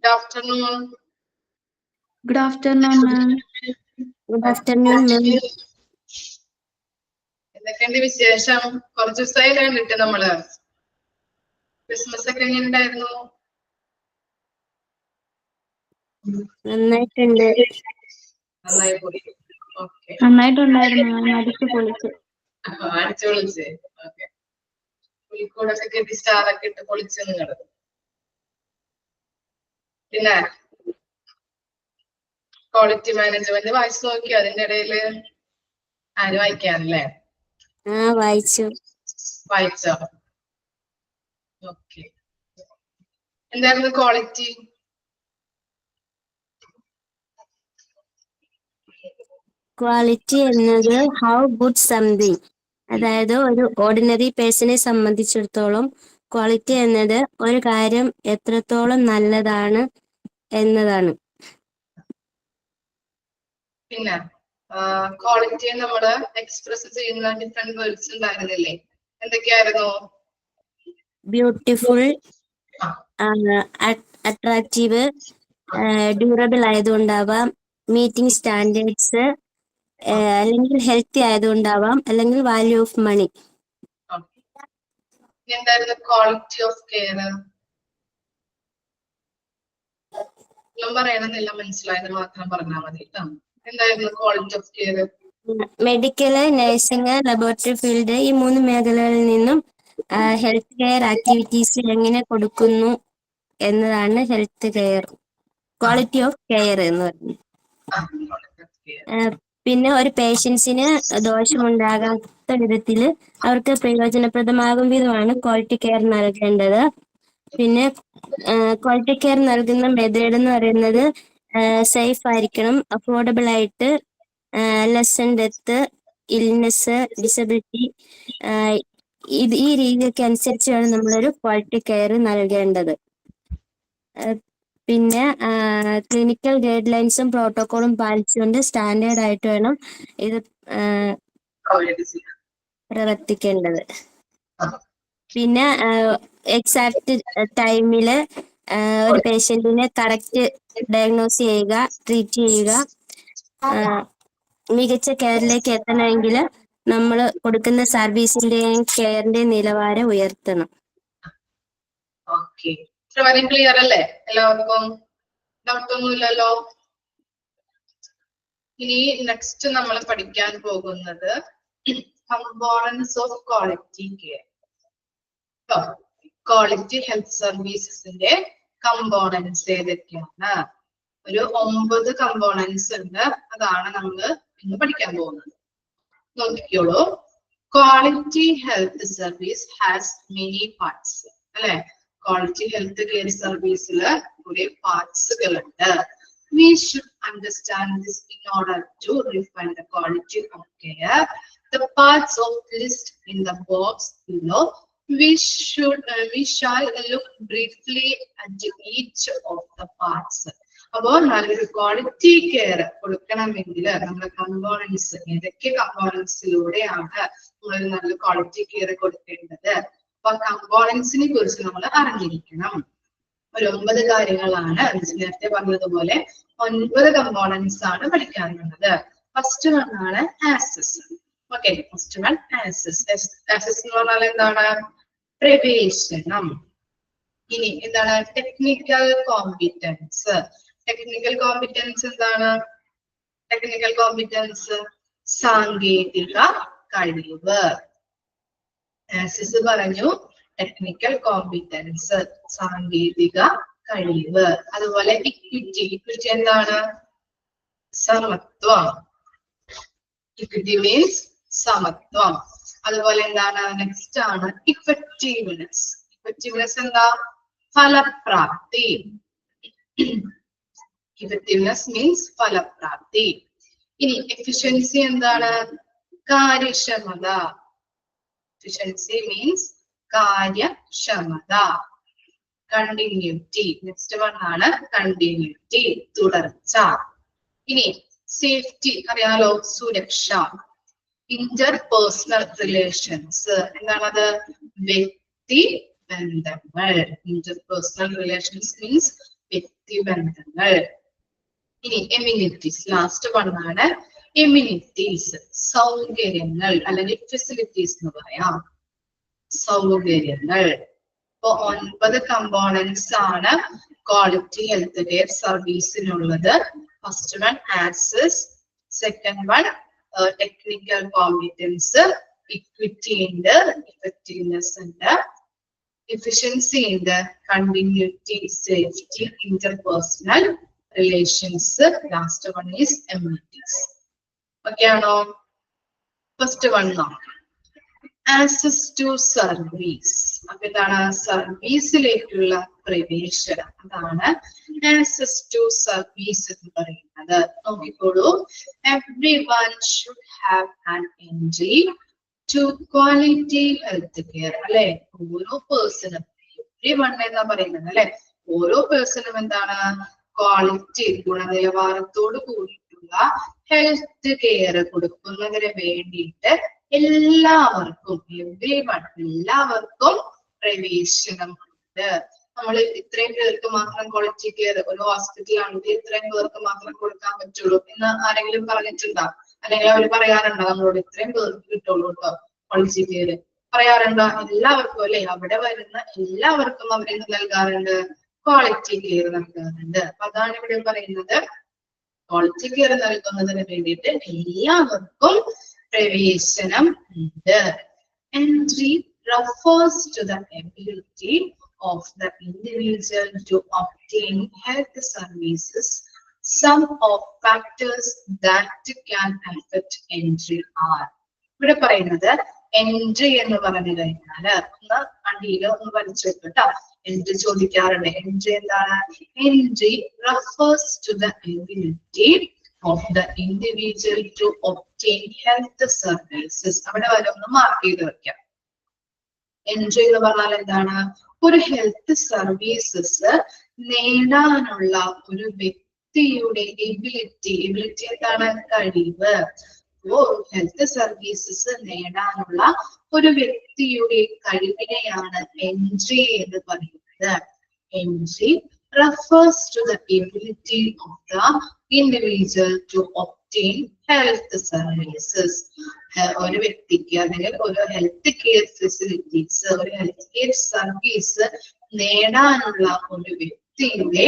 Good afternoon. Good afternoon, ma'am. Good afternoon, ma'am. എന്തൊക്കെയുണ്ട് വിശേഷം? കുറച്ച് ദിവസമായി കണ്ടിട്ട് നമ്മള്. ക്രിസ്മസ് ഒക്കെ എങ്ങനെ ഉണ്ടായിരുന്നു? നന്നായിട്ടുണ്ട്. നന്നായി പോയി. ഓക്കെ. നന്നായിട്ടുണ്ടായിരുന്നു മാം. അടിച്ചു പൊളിച്ചു. അടിച്ചു പൊളിച്ച്. ഓക്കെ. പുലിക്കൂടൊക്കെ കെട്ടി സ്റ്റാറൊക്കെ ഇട്ട് പൊളിച്ച് നിങ്ങള്. പിന്നെ ക്വാളിറ്റി മാനേജ്മെന്റ് വായിച്ചു നോക്കിയോ? അതിന്റെ ഇടയില് ആര് വായിക്കാനല്ലേ? വായിച്ചു. വായിച്ചോ? ഓക്കെ. എന്തായിരുന്നു ക്വാളിറ്റി? ക്വാളിറ്റി എന്നത് ഹൗ ഗുഡ് സംതിങ്, അതായത് ഒരു ഓർഡിനറി പേഴ്സണെ സംബന്ധിച്ചിടത്തോളം ക്വാളിറ്റി എന്നത് ഒരു കാര്യം എത്രത്തോളം നല്ലതാണ് എന്നതാണ്. പിന്നെ ക്വാളിറ്റിയെ നമ്മള് എക്സ്പ്രസ് ചെയ്യുന്ന ഡിഫറെന്റ് വേർഡ്സ് ഉണ്ടായിരുന്നില്ലേ? എന്തൊക്കെയായിരുന്നു? ബ്യൂട്ടിഫുൾ, അട്രാക്റ്റീവ്, ഡ്യൂറബിൾ ആയതുകൊണ്ടാവാം, മീറ്റിംഗ് സ്റ്റാൻഡേർഡ്സ്, അല്ലെങ്കിൽ ഹെൽത്തി ആയതുകൊണ്ടാവാം, അല്ലെങ്കിൽ വാല്യൂ ഓഫ് മണി. എന്തായിരുന്നു ക്വാളിറ്റി ഓഫ് കെയർ? പറയണമെന്നില്ല, മനസ്സിലായത് മാത്രം പറഞ്ഞാൽ മതി കേട്ടോ. എന്തായിരുന്നു quality of care? Medical, nursing, laboratory field, ഈ 3 മേഖലകളിൽ നിന്നും ഹെൽത്ത് കെയർ ആക്ടിവിറ്റീസ് എങ്ങനെ കൊടുക്കുന്നു എന്നതാണ് health care, quality of care എന്ന് പറയുന്നത്. പിന്നെ ഒരു പേഷ്യൻസിന് ദോഷമുണ്ടാകാത്ത വിധത്തിൽ അവർക്ക് പ്രയോജനപ്രദമാകും വിധമാണ് ക്വാളിറ്റി കെയർ നൽകേണ്ടത്. പിന്നെ ക്വാളിറ്റി കെയർ നൽകുന്ന മെത്തേഡ് എന്ന് പറയുന്നത് സേഫ് ആയിരിക്കണം, അഫോർഡബിൾ ആയിട്ട്, ലെസൺ ഡെത്ത്, ഇൽനെസ്, ഡിസബിലിറ്റി, ഈ രീതിയൊക്കെ അനുസരിച്ചാണ് നമ്മളൊരു ക്വാളിറ്റി കെയർ നൽകേണ്ടത്. പിന്നെ ക്ലിനിക്കൽ ഗൈഡ് ലൈൻസും പ്രോട്ടോക്കോളും പാലിച്ചുകൊണ്ട് സ്റ്റാൻഡേർഡ് ആയിട്ട് വേണം ഇത് പ്രവർത്തിക്കേണ്ടത്. പിന്നെ എക്സാക്ട് ടൈമില് ഒരു പേഷ്യന്റിനെ കറക്റ്റ് ഡയഗ്നോസ് ചെയ്യുക, ട്രീറ്റ് ചെയ്യുക. മികച്ച കെയറിലേക്ക് എത്തണമെങ്കിൽ നമ്മൾ കൊടുക്കുന്ന സർവീസിന്റെയും കെയറിന്റെയും നിലവാരം ഉയർത്തണം. ഓക്കെ, ക്ലിയർ അല്ലേ എല്ലാവർക്കും? ഡൗട്ടൊന്നുമില്ലല്ലോ? ഇനി നെക്സ്റ്റ് നമ്മൾ പഠിക്കാൻ പോകുന്നത് components of quality care. Quality health സർവീസസിന്റെ കമ്പോണൻസ് ഏതൊക്കെയാണ്? ഒരു 9 കമ്പോണൻസ് ഉണ്ട്. അതാണ് നമ്മൾ ഇന്ന് പഠിക്കാൻ പോകുന്നത്. നോക്കിക്കോളൂ. Quality health service has many parts അല്ലെ? ക്വാളിറ്റി ഹെൽത്ത് കെയർ സർവീസില് കുറെ പാർട്സുകളുണ്ട്. We should understand this in order to refine the quality of care. The parts of list in the box below. We shall look briefly at each of the parts. അപ്പോൾ നല്ലൊരു quality care കൊടുക്കണമെങ്കിൽ നമ്മുടെ components, ഏതൊക്കെ കമ്പോണൻസിലൂടെയാണ് നമ്മൾ നല്ല quality care കൊടുക്കേണ്ടത്? അപ്പൊ കമ്പോണൻസിനെ കുറിച്ച് നമ്മൾ അറിഞ്ഞിരിക്കണം. ഒരു 9 കാര്യങ്ങളാണ് നേരത്തെ പറഞ്ഞതുപോലെ 9 കമ്പോണൻസ് ആണ് പഠിക്കാനുള്ളത്. ഫസ്റ്റ് വൺ ആണ് access. Okay, first one access. Access എന്ന് പറഞ്ഞാൽ എന്താണ്? പ്രവേശനം. ഇനി എന്താണ്? Technical competence. ടെക്നിക്കൽ കോമ്പിറ്റൻസ് എന്താണ്? ടെക്നിക്കൽ കോമ്പിറ്റൻസ് സാങ്കേതിക കഴിവ്. ആക്സസ് പറഞ്ഞു, ടെക്നിക്കൽ കോമ്പിറ്റൻസ് സാങ്കേതിക കഴിവ്. അതുപോലെ ഇക്വിറ്റി. ഇക്വിറ്റി എന്താണ്? സമത്വം. ഇക്വിറ്റി മീൻസ് സമത്വം. അതുപോലെ എന്താണ്? നെക്സ്റ്റ് ആണ് ഇഫക്റ്റീവ്നെസ്. ഇഫക്റ്റീവ്നെസ് എന്താ? ഫലപ്രാപ്തി. ഇഫക്റ്റീവ്നെസ് മീൻസ് ഫലപ്രാപ്തി. ഇനി എഫിഷ്യൻസി എന്താണ്? കാര്യക്ഷമത. എഫിഷ്യൻസി മീൻസ് കാര്യക്ഷമത. കണ്ടിന്യൂറ്റി. നെക്സ്റ്റ് വൺ ആണ് കണ്ടിന്യൂറ്റി, തുടർച്ച. ഇനി സേഫ്റ്റി അറിയാലോ, സുരക്ഷ. ഇന്റർപേഴ്സണൽ റിലേഷൻസ് എന്താണത്? വ്യക്തി ബന്ധങ്ങൾ. ഇന്റർപേഴ്സണൽ റിലേഷൻസ് മീൻസ് വ്യക്തിബന്ധങ്ങൾ. ഇനി എമ്യൂണിറ്റീസ്, ലാസ്റ്റ് വണ്ണാണ് എമ്യൂണിറ്റീസ്, സൗകര്യങ്ങൾ അല്ലെങ്കിൽ ഫെസിലിറ്റീസ് എന്ന് പറയാം. സൗകര്യങ്ങൾ. ഇപ്പൊ 9 കമ്പോണൻസ് ആണ് ക്വാളിറ്റി ഹെൽത്ത് കെയർ സർവീസിനുള്ളത്. First one access, second one technical competence, equity ഉണ്ട്, ഇഫക്റ്റീവ്നെസ് ഉണ്ട്, efficiency ഉണ്ട്, continuity, safety, interpersonal relations, last one is amenities. Okay ആണോ? ഫസ്റ്റ് വൺ നോക്കാം. Access to service. അപ്പൊ ഇതാണ് സർവീസിലേക്കുള്ള പ്രവേശനം, അതാണ് ആക്സസ് ടു സർവീസ് എന്ന് പറയുന്നത്. നോക്കിക്കോളൂ, everyone should have an entry to quality health care. അല്ലെ, ഓരോ പേഴ്സണും, everyone എന്നാ പറയുന്നത് അല്ലെ, ഓരോ പേഴ്സണും എന്താണ്, ക്വാളിറ്റി, ഗുണനിലവാരത്തോട് കൂടിയിട്ടുള്ള ഹെൽത്ത് കെയർ കൊടുക്കുന്നതിന് വേണ്ടിയിട്ട് എല്ലാവർക്കും, everyone, എല്ലാവർക്കും പ്രവേശനം ഉണ്ട്. നമ്മൾ ഇത്രയും പേർക്ക് മാത്രം ക്വാളിറ്റി കെയർ ഒരു ഹോസ്പിറ്റലാണെങ്കിൽ ഇത്രയും പേർക്ക് മാത്രം കൊടുക്കാൻ പറ്റുള്ളൂ എന്ന് ആരെങ്കിലും പറഞ്ഞിട്ടുണ്ടോ? അല്ലെങ്കിൽ അവർ പറയാറുണ്ടോ നമ്മളോട് ഇത്രയും പേർക്ക് കിട്ടുള്ളൂ കേട്ടോ ക്വാളിറ്റി കെയർ? പറയാറുണ്ടോ? എല്ലാവർക്കും അല്ലെ, അവിടെ വരുന്ന എല്ലാവർക്കും അവരെന്ത് നൽകാറുണ്ട്? ക്വാളിറ്റി കെയർ നൽകാറുണ്ട്. അപ്പൊ അതാണ് ഇവിടെ പറയുന്നത്, ക്വാളിറ്റി കെയർ നൽകുന്നതിന് വേണ്ടിയിട്ട് എല്ലാവർക്കും പ്രവേശനം ഉണ്ട്. Entry refers to the ability of the individual to obtain health services. Some of factors that can affect entry are. ഇവിടെ പറയുന്നത് എൻട്രി എന്ന് പറഞ്ഞു കഴിഞ്ഞാല് ഒന്ന് അടിയിലോ ഒന്ന് വലിച്ചു വെക്കട്ടോ. എൻട്രി ചോദിക്കാറുണ്ട്. എൻട്രി എന്താണ്? Entry refers to the ability of the individual to obtain health services. അവിടെ വരെ ഒന്ന് മാർക്ക് ചെയ്ത് വെക്കാം. എൻട്രി എന്ന് പറഞ്ഞാൽ എന്താണ്? ഒരു ഹെൽത്ത് സർവീസസ് നേടാനുള്ള ഒരു വ്യക്തിയുടെ എബിലിറ്റി. എബിലിറ്റി എന്താണ്? കഴിവ്. ഹെൽത്ത് സർവീസസ് നേടാനുള്ള ഒരു വ്യക്തിയുടെ കഴിവിനെയാണ് എൻട്രി എന്ന് പറയുന്നത്. Entry refers to the ability of the individual to obtain health services. ഒരു വ്യക്തിക്ക് അല്ലെങ്കിൽ ഒരു ഹെൽത്ത് കെയർ ഫെസിലിറ്റീസ്, ഒരു ഹെൽത്ത് കെയർ സർവീസ് നേടാനുള്ള ഒരു വ്യക്തിയുടെ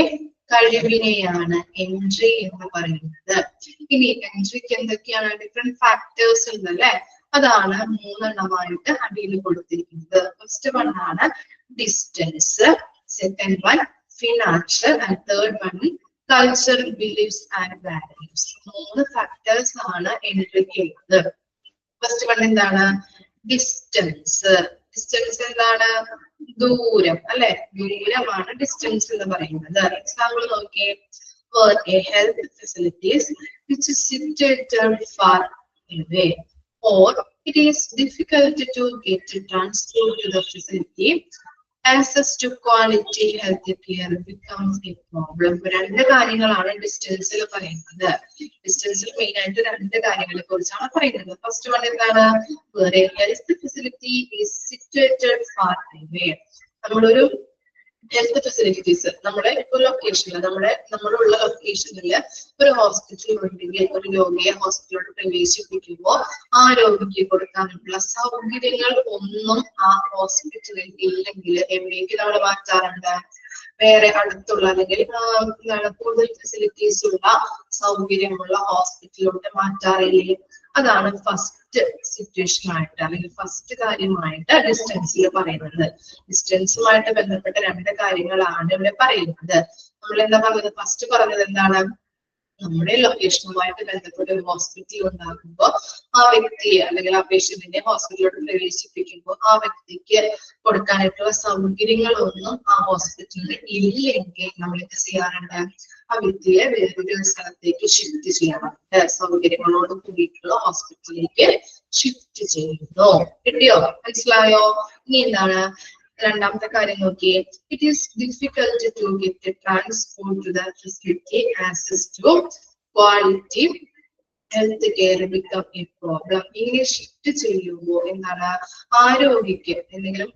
കഴിവിനെയാണ് എൻട്രി എന്ന് പറയുന്നത്. ഇനി എൻട്രിക്ക് എന്തൊക്കെയാണ് ഡിഫറെന്റ് ഫാക്ടേഴ്സ് ഉണ്ടല്ലേ? അതാണ് 3 എണ്ണമായിട്ട് അടിയിൽ കൊടുത്തിരിക്കുന്നത്. ഫസ്റ്റ് വൺ ആണ് distance, second one financial, and third one cultural beliefs and values. 3 factors ആണ് എൻട്രിക്ക് ഉള്ളത്. ഫസ്റ്റ് വൺ എന്താണ്? ഡിസ്റ്റൻസ്. ഡിസ്റ്റൻസ് എന്താണ്? ദൂരം അല്ലെ, ദൂരമാണ് ഡിസ്റ്റൻസ് എന്ന് പറയുന്നത്. എക്സാമ്പിൾ നോക്കിയേ, for a health facilities which is situated far away, or it is difficult to get transport to the facility, access to quality health care becomes a problem. രണ്ട് കാര്യങ്ങളാണ് ഡിസ്റ്റൻസിൽ പറയുന്നത്. ഡിസ്റ്റൻസിൽ മെയിൻ ആയിട്ട് 2 കാര്യങ്ങളെ കുറിച്ചാണ് പറയുന്നത്. ഫസ്റ്റ് വൺ എന്താണ്? where a health facility is situated far away. നമ്മളൊരു health facilities നമ്മുടെ ഇപ്പോൾ ലൊക്കേഷനിൽ, നമ്മളുള്ള ലൊക്കേഷനിൽ ഒരു ഹോസ്പിറ്റൽ ഉണ്ടെങ്കിൽ ഒരു രോഗിയെ ഹോസ്പിറ്റലിലോട്ട് പ്രവേശിപ്പിക്കുമ്പോൾ ആ രോഗിക്ക് കൊടുക്കാനുള്ള സൗകര്യങ്ങൾ ഒന്നും ആ ഹോസ്പിറ്റലിൽ ഇല്ലെങ്കിൽ എവിടേക്ക് നമ്മൾ മാറ്റാറുണ്ട്? വേറെ അടുത്തുള്ള അല്ലെങ്കിൽ കൂടുതൽ ഫെസിലിറ്റീസ് ഉള്ള സൗകര്യമുള്ള ഹോസ്പിറ്റലിലോട്ട് മാറ്റാറില്ലേ? അതാണ് ഫസ്റ്റ് സിറ്റുവേഷൻ ആയിട്ട് അല്ലെങ്കിൽ ഫസ്റ്റ് കാര്യമായിട്ട് ഡിസ്റ്റൻസിൽ പറയുന്നത്. ഡിസ്റ്റൻസുമായിട്ട് ബന്ധപ്പെട്ട 2 കാര്യങ്ങളാണ് ഇവിടെ പറയുന്നത്. നമ്മൾ എന്താ പറഞ്ഞത്? ഫസ്റ്റ് പറഞ്ഞത് എന്താണ്? നമ്മുടെ ലൊക്കേഷനുമായിട്ട് ബന്ധപ്പെട്ട ഒരു ഹോസ്പിറ്റൽ ഉണ്ടാകുമ്പോൾ ആ വ്യക്തിയെ അല്ലെങ്കിൽ ആ പേഷ്യന്റിനെ ഹോസ്പിറ്റലിലോട്ട് പ്രവേശിപ്പിക്കുമ്പോൾ ആ വ്യക്തിക്ക് കൊടുക്കാനായിട്ടുള്ള സൗകര്യങ്ങളൊന്നും ആ ഹോസ്പിറ്റലിൽ ഇല്ലെങ്കിൽ നമ്മൾ എന്ത് ചെയ്യാറുണ്ട്? ആ വ്യക്തിയെ വേറൊരു സ്ഥലത്തേക്ക് ഷിഫ്റ്റ് ചെയ്യാറുണ്ട്. സൗകര്യങ്ങളോട് കൂടിയിട്ടുള്ള ഹോസ്പിറ്റലിലേക്ക് ഷിഫ്റ്റ് ചെയ്യുന്നു. കിട്ടിയോ? മനസ്സിലായോ? ഇനി എന്താണ് രണ്ടാമത്തെ കാര്യം നോക്കിയേ, it is difficult to get transport to the facility, access to quality health care become a problem. ഇങ്ങനെ ഷിഫ്റ്റ് ചെയ്യുമ്പോൾ എന്താണ് ആരോഗ്യക്ക് എന്തെങ്കിലും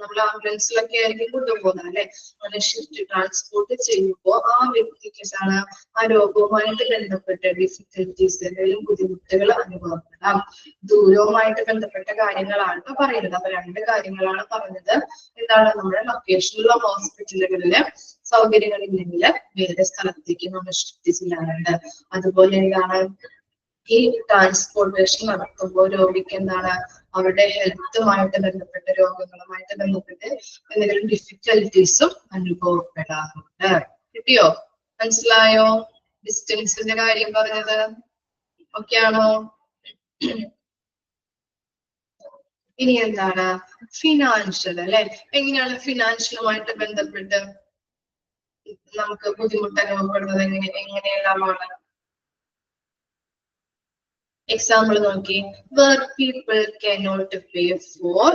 നമ്മൾ ആംബുലൻസിലൊക്കെ ആയിരിക്കും കൊണ്ടുപോകുന്നത് അല്ലെ, അങ്ങനെ ഷിഫ്റ്റ് ട്രാൻസ്പോർട്ട് ചെയ്യുമ്പോൾ ആ വ്യക്തിക്ക് എന്താണ് ആ രോഗവുമായിട്ട് ബന്ധപ്പെട്ട ഡിഫിക്കൽറ്റീസ് എന്തെങ്കിലും ബുദ്ധിമുട്ടുകൾ അനുഭവപ്പെടാം. ദൂരവുമായിട്ട് ബന്ധപ്പെട്ട കാര്യങ്ങളാണ് പറയുന്നത്. അപ്പൊ രണ്ട് കാര്യങ്ങളാണ് പറഞ്ഞത്. എന്താണ് നമ്മുടെ ലൊക്കേഷനിലുള്ള ഹോസ്പിറ്റലുകളിലെ സൗകര്യങ്ങളില്ലെങ്കിൽ വേറെ സ്ഥലത്തേക്ക് നമ്മൾ ഷിഫ്റ്റ് ചെയ്യാറുണ്ട്. അതുപോലെ എന്താണ് ഈ ട്രാൻസ്പോർട്ടേഷൻ നടത്തുമ്പോൾ രോഗിക്ക് എന്താണ് അവരുടെ ഹെൽത്തുമായിട്ട് ബന്ധപ്പെട്ട രോഗങ്ങളുമായിട്ട് ബന്ധപ്പെട്ട് എന്തെങ്കിലും ഡിഫിക്കൽറ്റീസും അനുഭവപ്പെടാറുണ്ട്. കിട്ടിയോ? മനസ്സിലായോ? ഡിസ്റ്റൻസിന്റെ കാര്യം പറഞ്ഞത് ഓക്കെ ആണോ? ഇനി എന്താണ് ഫിനാൻഷ്യൽ അല്ലെ? എങ്ങനെയാണ് ഫിനാൻഷ്യലുമായിട്ട് ബന്ധപ്പെട്ട് നമുക്ക് ബുദ്ധിമുട്ട് അനുഭവപ്പെടുന്നത്? എങ്ങനെയെല്ലാമാണ്? എക്സാമ്പിൾ നോക്കി, where people cannot pay for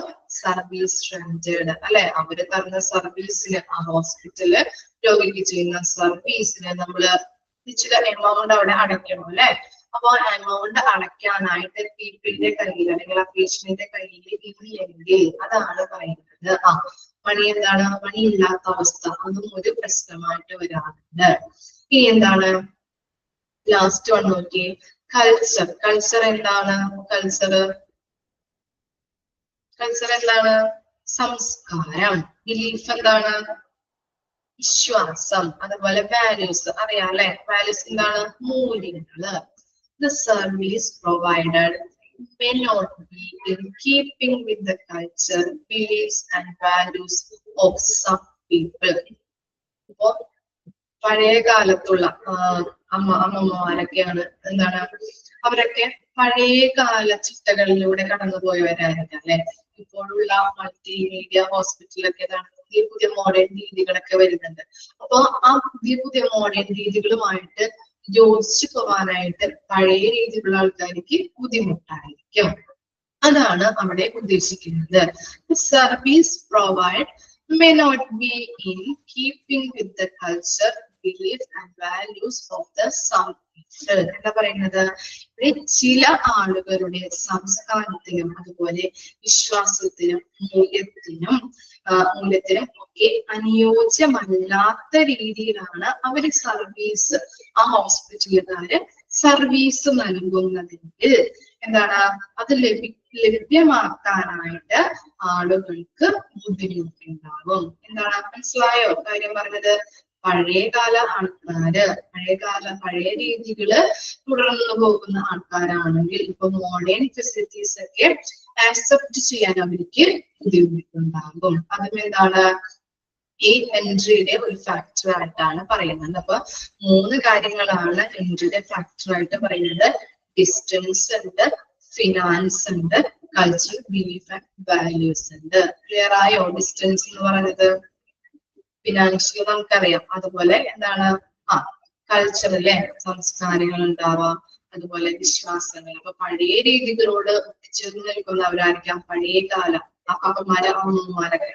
service rendered അല്ലെ, അവര് തരുന്ന സർവീസിന് ആ ഹോസ്പിറ്റല് രോഗിക്ക് ചെയ്യുന്ന സർവീസിന് നമ്മള് നിശ്ചിത എമൗണ്ട് അവിടെ അടയ്ക്കണം അല്ലെ. അപ്പൊ ആ എമൗണ്ട് അടയ്ക്കാനായിട്ട് പീപ്പിളിന്റെ കയ്യിൽ അല്ലെങ്കിൽ ആ പേഷ്യന്റിന്റെ കയ്യിൽ ഇല്ലെങ്കിൽ അതാണ് പറയുന്നത്. മണി എന്താണ് മണി ഇല്ലാത്ത അവസ്ഥ, അതും ഒരു പ്രശ്നമായിട്ട് വരാറുണ്ട്. ഇനി എന്താണ് ലാസ്റ്റ് വൺ നോക്കി, കൾച്ചർ. കൾച്ചർ എന്താണ്? കൾച്ചർ എന്താണ്? സംസ്കാരം. ബിലീഫ് എന്താണ്? വിശ്വാസം. അതുപോലെ വാല്യൂസ് അറിയാം അല്ലെ. വാല്യൂസ് എന്താണ്? മൂല്യങ്ങള്. The service provided may not be in keeping with the culture, beliefs and values of some people. ഇപ്പോ പഴയ കാലത്തുള്ള അമ്മമാരൊക്കെയാണ് എന്താണ് അവരൊക്കെ പഴയ കാല ചിട്ടകളിലൂടെ കടന്നുപോയവരായിരിക്കാം അല്ലെ. ഇപ്പോഴുള്ള മൾട്ടിമീഡിയ ഹോസ്പിറ്റലൊക്കെ പുതിയ പുതിയ മോഡേൺ രീതികളൊക്കെ വരുന്നുണ്ട്. അപ്പൊ ആ പുതിയ മോഡേൺ രീതികളുമായിട്ട് യോജിച്ചു പോവാനായിട്ട് പഴയ രീതിയിലുള്ള ആൾക്കാർക്ക് ബുദ്ധിമുട്ടായിരിക്കും. അതാണ് അവിടെ ഉദ്ദേശിക്കുന്നത്. Service provide may not be in keeping with the culture, beliefs and values of the some people. എന്താ പറയുന്നത്? ഇവിടെ ചില ആളുകളുടെ സംസ്കാരത്തിനും അതുപോലെ വിശ്വാസത്തിനും മൂല്യത്തിനും ഒക്കെ അനുയോജ്യമല്ലാത്ത രീതിയിലാണ് അവര് സർവീസ് ആ ഹോസ്പിറ്റലുകാര് സർവീസ് നൽകുന്നതെങ്കിൽ എന്താണ് അത് ലഭ്യമാക്കാനായിട്ട് ആളുകൾക്ക് ബുദ്ധിമുട്ടുണ്ടാകും. എന്താണ് മനസ്സിലായോ കാര്യം പറഞ്ഞത്? പഴയകാല ആൾക്കാര് പഴയ രീതികള് തുടർന്നു പോകുന്ന ആൾക്കാരാണെങ്കിൽ ഇപ്പൊ മോഡേൺ ഫെസിലിറ്റീസ് ഒക്കെ ആക്സെപ്റ്റ് ചെയ്യാൻ അവർക്ക് ബുദ്ധിമുട്ടുണ്ടാകും. അതും എന്താണ് ഈ എൻട്രിയുടെ ഒരു ഫാക്ടർ ആയിട്ടാണ് പറയുന്നത്. അപ്പൊ 3 കാര്യങ്ങളാണ് എൻട്രിയുടെ ഫാക്ടർ ആയിട്ട് പറയുന്നത്. ഡിസ്റ്റൻസ് ഉണ്ട്, ഫിനാൻസ് ഉണ്ട്, കൾച്ചറൽ ബിലീഫ് ആൻഡ് വാല്യൂസ് ഉണ്ട്. ക്ലിയർ ആയോ? ഡിസ്റ്റൻസ് എന്ന് പറയുന്നത് ഫിനാൻഷ്യൽ നമുക്കറിയാം. അതുപോലെ എന്താണ് കൾച്ചറല്ലേ സംസ്കാരങ്ങൾ ഉണ്ടാവാം, അതുപോലെ വിശ്വാസങ്ങൾ. അപ്പൊ പഴയ രീതികളോട് ഒത്തിച്ചേർന്ന് നിൽക്കുന്നവരായിരിക്കാം പഴയ കാല അപ്പന്മാര് അമ്മമാരൊക്കെ.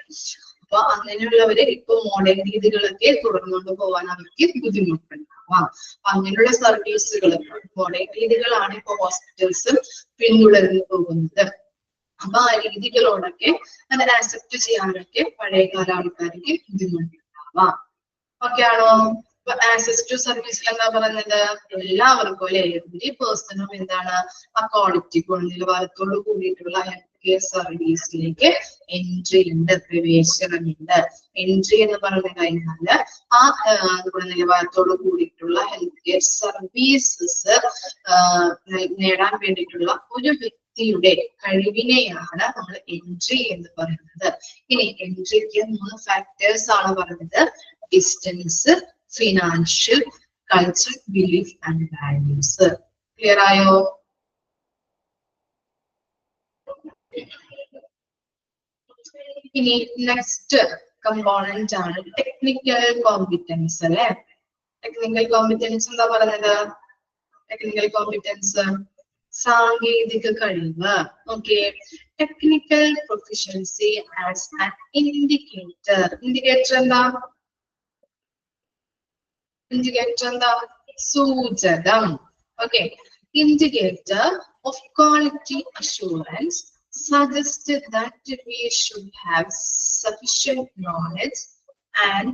അപ്പൊ അങ്ങനെയുള്ളവര് ഇപ്പൊ മോഡേൺ രീതികളൊക്കെ തുടർന്നുകൊണ്ട് പോകാൻ അവർക്ക് ബുദ്ധിമുട്ടുണ്ടാവാം. അപ്പൊ അങ്ങനെയുള്ള സർവീസുകൾ മോഡേൺ രീതികളാണ് ഇപ്പൊ ഹോസ്പിറ്റൽസ് പിന്തുടർന്നു പോകുന്നത്. അപ്പൊ ആ രീതികളോടൊക്കെ അങ്ങനെ ആക്സെപ്റ്റ് ചെയ്യാനൊക്കെ പഴയകാല ആൾക്കാർക്ക് ബുദ്ധിമുട്ടുണ്ടാവാം. ഓക്കെ ആണോ? ആക്സസ് ടു സർവീസിൽ എന്താ പറയുന്നത്? എല്ലാവർക്കും അല്ലെ, എവരി പേഴ്സണും എന്താണ് ആ ക്വാളിറ്റി ഗുണനിലവാരത്തോട് കൂടിയിട്ടുള്ള ഹെൽത്ത് കെയർ സർവീസിലേക്ക് എൻട്രി ഉണ്ട്, പ്രവേശനമുണ്ട്. എൻട്രി എന്ന് പറഞ്ഞു കഴിഞ്ഞാല് ആ ഗുണനിലവാരത്തോട് കൂടിയിട്ടുള്ള ഹെൽത്ത് കെയർ സർവീസസ് നേടാൻ വേണ്ടിയിട്ടുള്ള ഒരു വ്യക്തിയുടെ കഴിവിനെയാണ് നമ്മൾ എൻട്രി എന്ന് പറയുന്നത്. ഇനി എൻട്രിക്ക് 3 ഫാക്ടേഴ്സ് ആണ് പറഞ്ഞത്. Distance, financial, cultural belief and values. Clear ആയോ? ഇനി നെക്സ്റ്റ് കമ്പോണന്റ് ആണ് ടെക്നിക്കൽ കോമ്പിറ്റൻസ് അല്ലെ. ടെക്നിക്കൽ കോമ്പിറ്റൻസ് എന്താ പറയുന്നത്? ടെക്നിക്കൽ കോമ്പിറ്റൻസ് സാങ്കേതിക കഴിവ്. Okay, technical proficiency as an indicator. Indicator എന്താ? സൂചകം. Okay, indicator of quality assurance suggested that we should have sufficient knowledge and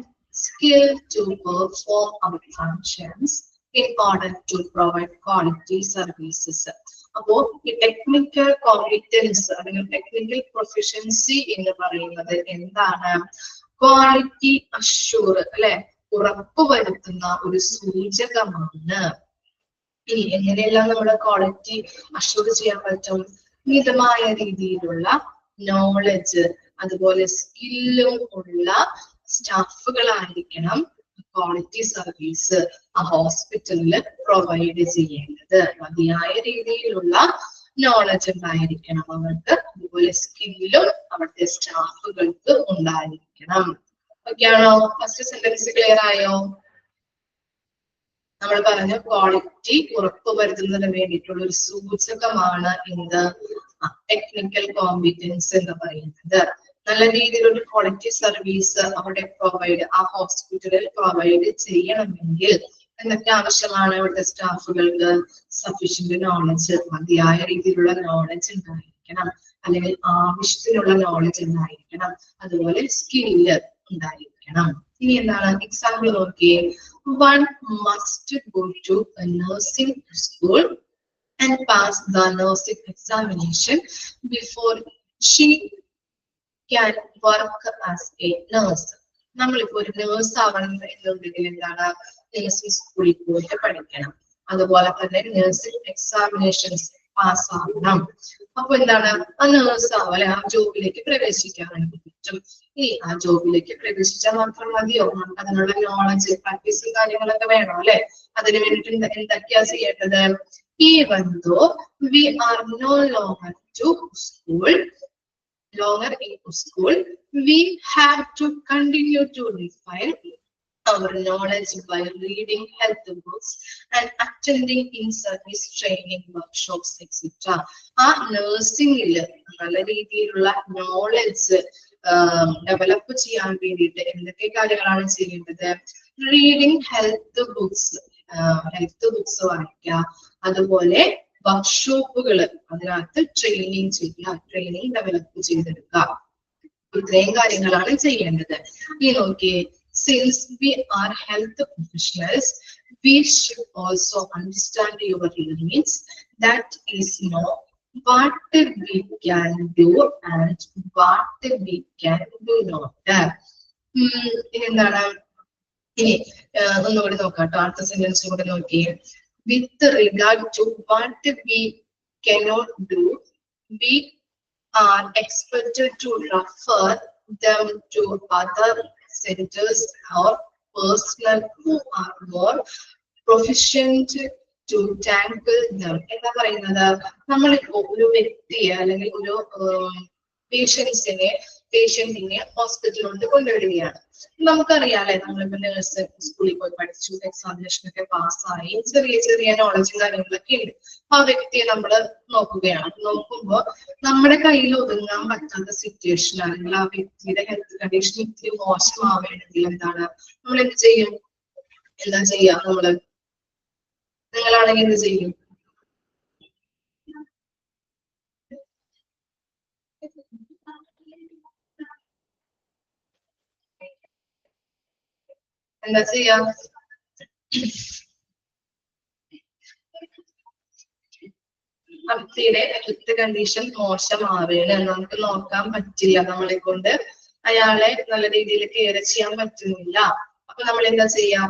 skill to perform our functions in order to provide quality services. അപ്പോൾ ഈ technical competence അല്ലെങ്കിൽ technical proficiency എന്ന് പറയുന്നത് എന്താണ്? Quality assure അല്ലെ, ഉറപ്പുവരുത്തുന്ന ഒരു സൂചകമാണ്. ഇനി എങ്ങനെയെല്ലാം നമ്മുടെ ക്വാളിറ്റി അഷ്യൂർ ചെയ്യാൻ പറ്റും? മിതമായ രീതിയിലുള്ള നോളജ് അതുപോലെ സ്കില്ലും ഉള്ള സ്റ്റാഫുകളായിരിക്കണം ക്വാളിറ്റി സർവീസ് ആ ഹോസ്പിറ്റലിൽ പ്രൊവൈഡ് ചെയ്യേണ്ടത്. മതിയായ രീതിയിലുള്ള നോളജ് ഉണ്ടായിരിക്കണം അവർക്ക്, അതുപോലെ സ്കില്ലും അവിടുത്തെ സ്റ്റാഫുകൾക്ക് ഉണ്ടായിരിക്കണം. ഓക്കെയാണോ? ഫസ്റ്റ് സെന്റൻസ് ക്ലിയർ ആയോ? നമ്മൾ പറഞ്ഞു ക്വാളിറ്റി ഉറപ്പുവരുത്തുന്നതിന് വേണ്ടിയിട്ടുള്ള ഒരു സൂചകമാണ് എന്ത്? ടെക്നിക്കൽ കോമ്പിറ്റൻസ് എന്ന് പറയുന്നത്. നല്ല രീതിയിലുള്ള ക്വാളിറ്റി സർവീസ് അവിടെ പ്രൊവൈഡ് ആ ഹോസ്പിറ്റലിൽ പ്രൊവൈഡ് ചെയ്യണമെങ്കിൽ എന്തൊക്കെ ആവശ്യമാണ്? ഇവിടുത്തെ സ്റ്റാഫുകൾക്ക് സഫീഷ്യന്റ് നോളജ്, മതിയായ രീതിയിലുള്ള നോളജ് ഉണ്ടായിരിക്കണം, അല്ലെങ്കിൽ ആവശ്യത്തിനുള്ള നോളജ് ഉണ്ടായിരിക്കണം, അതുപോലെ സ്കില്ല് ഉണ്ടായിരിക്കണം. ഇനി എന്താണ്? എക്സാമ്പിൾ നോക്കിയേ. One must go to a nursing school and pass the nursing examination before she can work as a nurse. നമ്മളിപ്പോ ഒരു നേഴ്സ് ആവണം എന്നുണ്ടെങ്കിൽ എന്താണ്? നഴ്സിംഗ് സ്കൂളിൽ പോയിട്ട് പഠിക്കണം, അതുപോലെ തന്നെ നഴ്സിംഗ് എക്സാമിനേഷൻസ് പാസ് ആവണം. അപ്പൊ എന്താണ്? ആ നേഴ്സ് ആവാൻ ആ ജോബിലേക്ക് പ്രവേശിക്കാൻ വേണ്ടി പറ്റും. ഇനി ആ ജോബിലേക്ക് പ്രവേശിച്ചാൽ മാത്രം മതിയോ? നമുക്ക് അതിനുള്ള നോളജ്, പ്രാക്ടീസും കാര്യങ്ങളൊക്കെ വേണം അല്ലെ? അതിന് വേണ്ടിട്ട് എന്തൊക്കെയാ ചെയ്യേണ്ടത്? Even though we are no longer in school, we have to continue to refine our knowledge by reading health books and attending in-service training workshops, etc. ആ നഴ്സിംഗില് നല്ല രീതിയിലുള്ള നോളജ് ഡെവലപ്പ് ചെയ്യാൻ വേണ്ടിയിട്ട് എന്തൊക്കെ കാര്യങ്ങളാണ് ചെയ്യേണ്ടത്? റീഡിങ് ഹെൽത്ത് ബുക്സ് വായിക്കുക, അതുപോലെ വർക്ക്ഷോപ്പുകള് അതിനകത്ത് ട്രെയിനിങ് ചെയ്യുക, ട്രെയിനിങ് ഡെവലപ്പ് ചെയ്തെടുക്കുക. ഇത്രയും കാര്യങ്ങളാണ് ചെയ്യേണ്ടത്. ഈ നോക്കിയേ, since we are health professionals, we should also understand your limits. That is, know what we can do and what we can do not. എന്താണ്? ഇനി ഒന്നുകൂടി നോക്കാം. അടുത്ത സെന്റൻസ് കൂടെ നോക്കിയേ. With regard to what we cannot do, we are expected to refer them to other centers or personnel who are more proficient to tackle them. എന്താ പറയുന്നത്? നമ്മളിപ്പോ ഒരു വ്യക്തിയെ അല്ലെങ്കിൽ ഒരു പേഷ്യന്റിനെ ഹോസ്പിറ്റലിലോട്ട് കൊണ്ടുവരികയാണ്. നമുക്കറിയാലേ, നമ്മളിപ്പോ നഴ്സ് സ്കൂളിൽ പോയി പഠിച്ചു, എക്സാമിനേഷൻ ഒക്കെ പാസ്സായി, ചെറിയ ചെറിയ നോളജും കാര്യങ്ങളൊക്കെ ഉണ്ട്. ആ വ്യക്തിയെ നമ്മൾ നോക്കുകയാണ്. നോക്കുമ്പോ നമ്മുടെ കയ്യിൽ ഒതുങ്ങാൻ പറ്റാത്ത സിറ്റുവേഷൻ അല്ലെങ്കിൽ ആ വ്യക്തിയുടെ ഹെൽത്ത് കണ്ടീഷൻ ഇത്തിരി മോശമാവുകയാണെങ്കിൽ എന്താണ് നമ്മൾ എന്ത് ചെയ്യും? എന്താ ചെയ്യാ? നിങ്ങളാണെങ്കിൽ എന്ത് ചെയ്യും? എന്താ ചെയ്യാ? വ്യക്തിയുടെ ഹെൽത്ത് കണ്ടീഷൻ മോശമാവുകയാണ്, നമുക്ക് നോക്കാൻ പറ്റില്ല, നമ്മളെ കൊണ്ട് അയാളെ നല്ല രീതിയിൽ കെയർ ചെയ്യാൻ പറ്റുന്നില്ല. അപ്പൊ നമ്മൾ എന്താ ചെയ്യാം?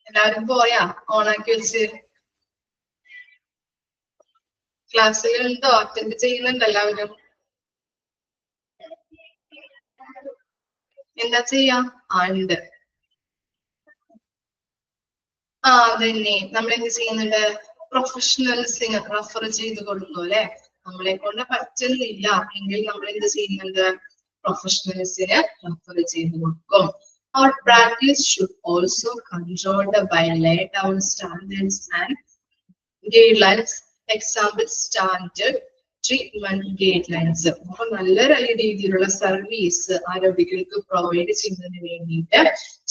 എല്ലാവരും പോയാ? ഓണാക്കി വെച്ച് ക്ലാസ്സുകളുണ്ടോ? അറ്റൻഡ് ചെയ്യുന്നുണ്ട് എല്ലാവരും? എന്താ ചെയ്യാ? ഉണ്ട്. അതന്നെ, നമ്മൾ എന്ത് ചെയ്യുന്നുണ്ട്? പ്രൊഫഷണൽസിന് റെഫർ ചെയ്ത് കൊടുക്കും അല്ലെ? നമ്മളെ കൊണ്ട് പറ്റുന്നില്ല എങ്കിൽ നമ്മൾ എന്ത് ചെയ്യുന്നുണ്ട്? പ്രൊഫഷണൽസിന് റെഫർ ചെയ്ത് കൊടുക്കും. Our practice should also control by lay down standards and guidelines. Example, standard treatment guide lines. അപ്പൊ നല്ല രീതിയിലുള്ള സർവീസ് ആ രോഗികൾക്ക് പ്രൊവൈഡ് ചെയ്യുന്നതിന് വേണ്ടിയിട്ട്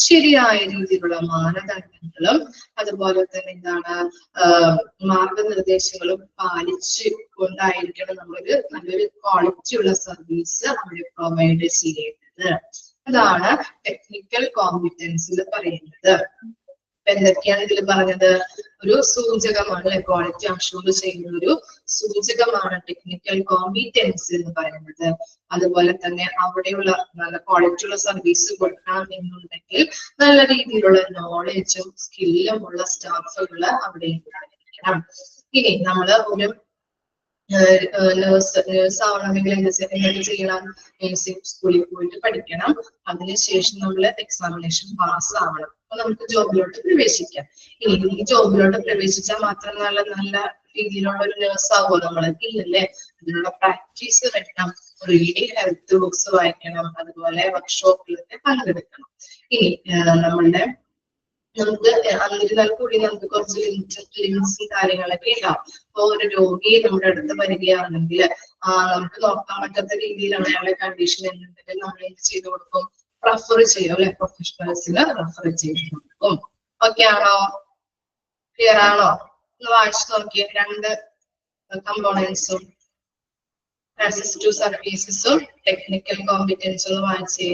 ശരിയായ രീതിയിലുള്ള മാനദണ്ഡങ്ങളും അതുപോലെ തന്നെ എന്താണ് മാർഗനിർദ്ദേശങ്ങളും പാലിച്ച് കൊണ്ടായിരിക്കണം നമ്മളൊരു നല്ലൊരു ക്വാളിറ്റി ഉള്ള സർവീസ് അവിടെ പ്രൊവൈഡ് ചെയ്യേണ്ടത്. അതാണ് ടെക്നിക്കൽ കോമ്പിറ്റൻസിൽ പറയുന്നത്. എന്തൊക്കെയാണ് ഇതിൽ പറഞ്ഞത്? ഒരു സൂചകമാണ്, ക്വാളിറ്റി അഷ്യൂർ ചെയ്യുന്ന ഒരു സൂചകമാണ് ടെക്നിക്കൽ കോമ്പിറ്റൻസ് എന്ന് പറയുന്നത്. അതുപോലെ തന്നെ അവിടെയുള്ള നല്ല ക്വാളിറ്റി ഉള്ള സർവീസ് കൊടുക്കണം എന്നുണ്ടെങ്കിൽ നല്ല രീതിയിലുള്ള നോളജും സ്കില്ലും ഉള്ള സ്റ്റാഫുകൾ അവിടെ ഉണ്ടായിരിക്കണം. ഇനി നമ്മള് ഒരു നേഴ്സ് ആവണമെങ്കിൽ എന്ത് ചെയ്യണം? നേഴ്സിംഗ് സ്കൂളിൽ പോയിട്ട് പഠിക്കണം. അതിനുശേഷം നമ്മൾ എക്സാമിനേഷൻ പാസ് ആവണം. അപ്പൊ നമുക്ക് ജോബിലോട്ട് പ്രവേശിക്കാം. ഇനി ഈ ജോബിലോട്ട് പ്രവേശിച്ചാൽ മാത്രം നല്ല രീതിയിലുള്ള ഒരു നേഴ്സ് ആവുമോ നമ്മൾ? ഇല്ലല്ലേ. അതിനുള്ള പ്രാക്ടീസ് വേണം. റീഡിങ്, ഹെൽത്ത് ബുക്സ് വായിക്കണം, അതുപോലെ വർക്ക്ഷോപ്പിലൊക്കെ പങ്കെടുക്കണം. ഇനി നമുക്ക് എന്നിരുന്നാൽ കൂടി നമുക്ക് കുറച്ച് ലിമിറ്റ്സും കാര്യങ്ങളൊക്കെ ഉണ്ടാവും. അപ്പൊ ഒരു രോഗി നമ്മുടെ അടുത്ത് വരികയാണെങ്കിൽ നമുക്ക് നോക്കാൻ പറ്റാത്ത രീതിയിലാണ് അയാളുടെ കണ്ടീഷൻ എന്നുണ്ടെങ്കിൽ നമ്മൾ എന്ത് ചെയ്ത് കൊടുക്കും? റെഫർ ചെയ്യും അല്ലെ, പ്രൊഫഷണൽസിന് റെഫർ ചെയ്ത് കൊടുക്കും. ഓക്കെ ആണോ? ക്ലിയർ ആണോ? ഒന്ന് വായിച്ചു നോക്കിയേ. രണ്ട് കമ്പോണൻസും അസിസ്റ്റീവ് സർവീസസും ടെക്നിക്കൽ കോമ്പിറ്റൻസും ഒന്ന് വായിച്ചേ.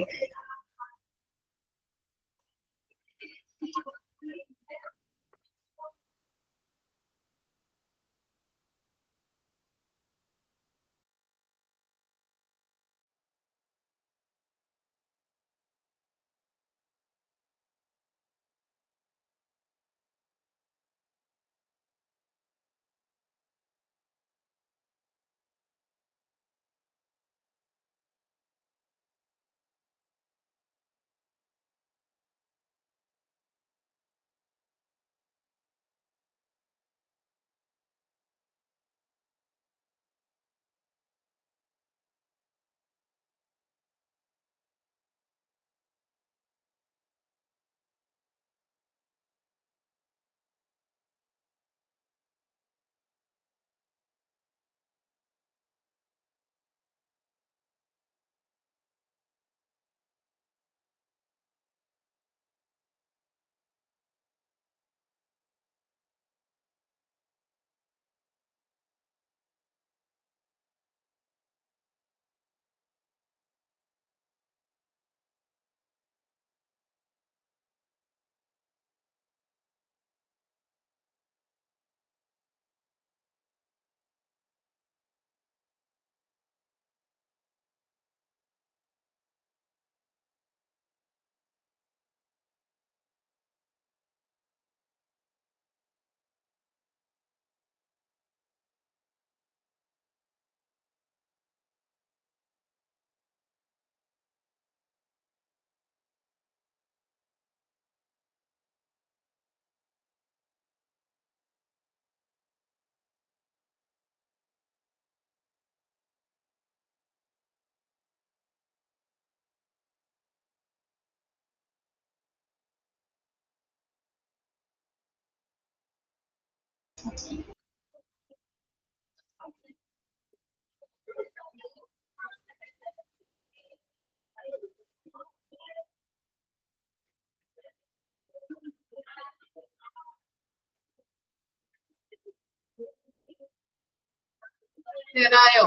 ക്ലിയർ ആയോ?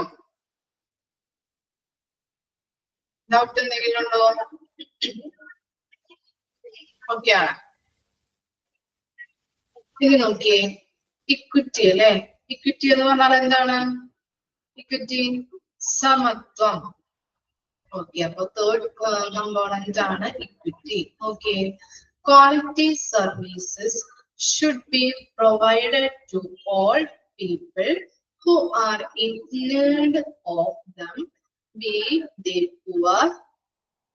ഡൗട്ട് എന്തെങ്കിലും ഉണ്ടോ? ഓക്കെ ആണ്. ഇനി നോക്കിയേ, ഇക്വിറ്റി അല്ലെ. ഇക്വിറ്റി എന്ന് പറഞ്ഞാൽ എന്താണ്? ഇക്വിറ്റി സമത്വം. ഓക്കെ, അപ്പൊ തേർഡ് കമ്പോണന്റ് ആണ് equity. Okay, quality services should be provided to all people who are in need of them, be they poor,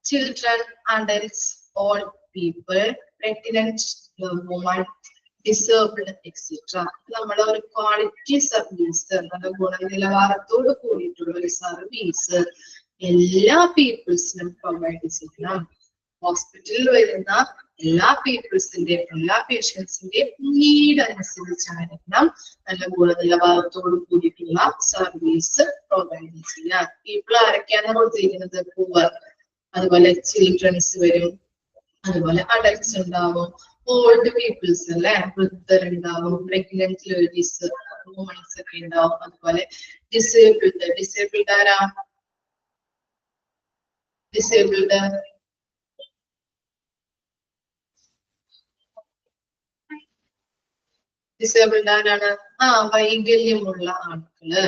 children, adults, old people, pregnant women, disabled, etc. നമ്മുടെ ഒരു quality service, നമ്മുടെ ഗുണനിലവാരത്തോട് കൂടിയിട്ടുള്ള ഒരു service എല്ലാ പീപ്പിൾസിനും provide ചെയ്യണം. ഹോസ്പിറ്റലിൽ വരുന്ന എല്ലാ പീപ്പിൾസിന്റെയും എല്ലാ പേഷ്യൻസിന്റെയും നീഡ് അനുസരിച്ചായിരിക്കണം നല്ല ഗുണനിലവാരത്തോടു കൂടിയിട്ടുള്ള സർവീസ് പ്രൊവൈഡ് ചെയ്യാൻ. പീപ്പിൾ ആരൊക്കെയാണ് കൊടുത്തിരിക്കുന്നത്? പൂവർ, അതുപോലെ ചിൽഡ്രൻസ് വരും, അതുപോലെ അഡൽട്സ് ഉണ്ടാവും, ഓൾഡ് പീപ്പിൾസ് അല്ലെ, വൃദ്ധരുണ്ടാവും, പ്രഗ്നന്റ് ലേഡീസ്, വുമൺസ് ഒക്കെ ഉണ്ടാവും, അതുപോലെ ഡിസേബിൾഡ് ആരാ? ഡിസേബിൾഡ് ആരാണ്? വൈകല്യമുള്ള ആളുകള്.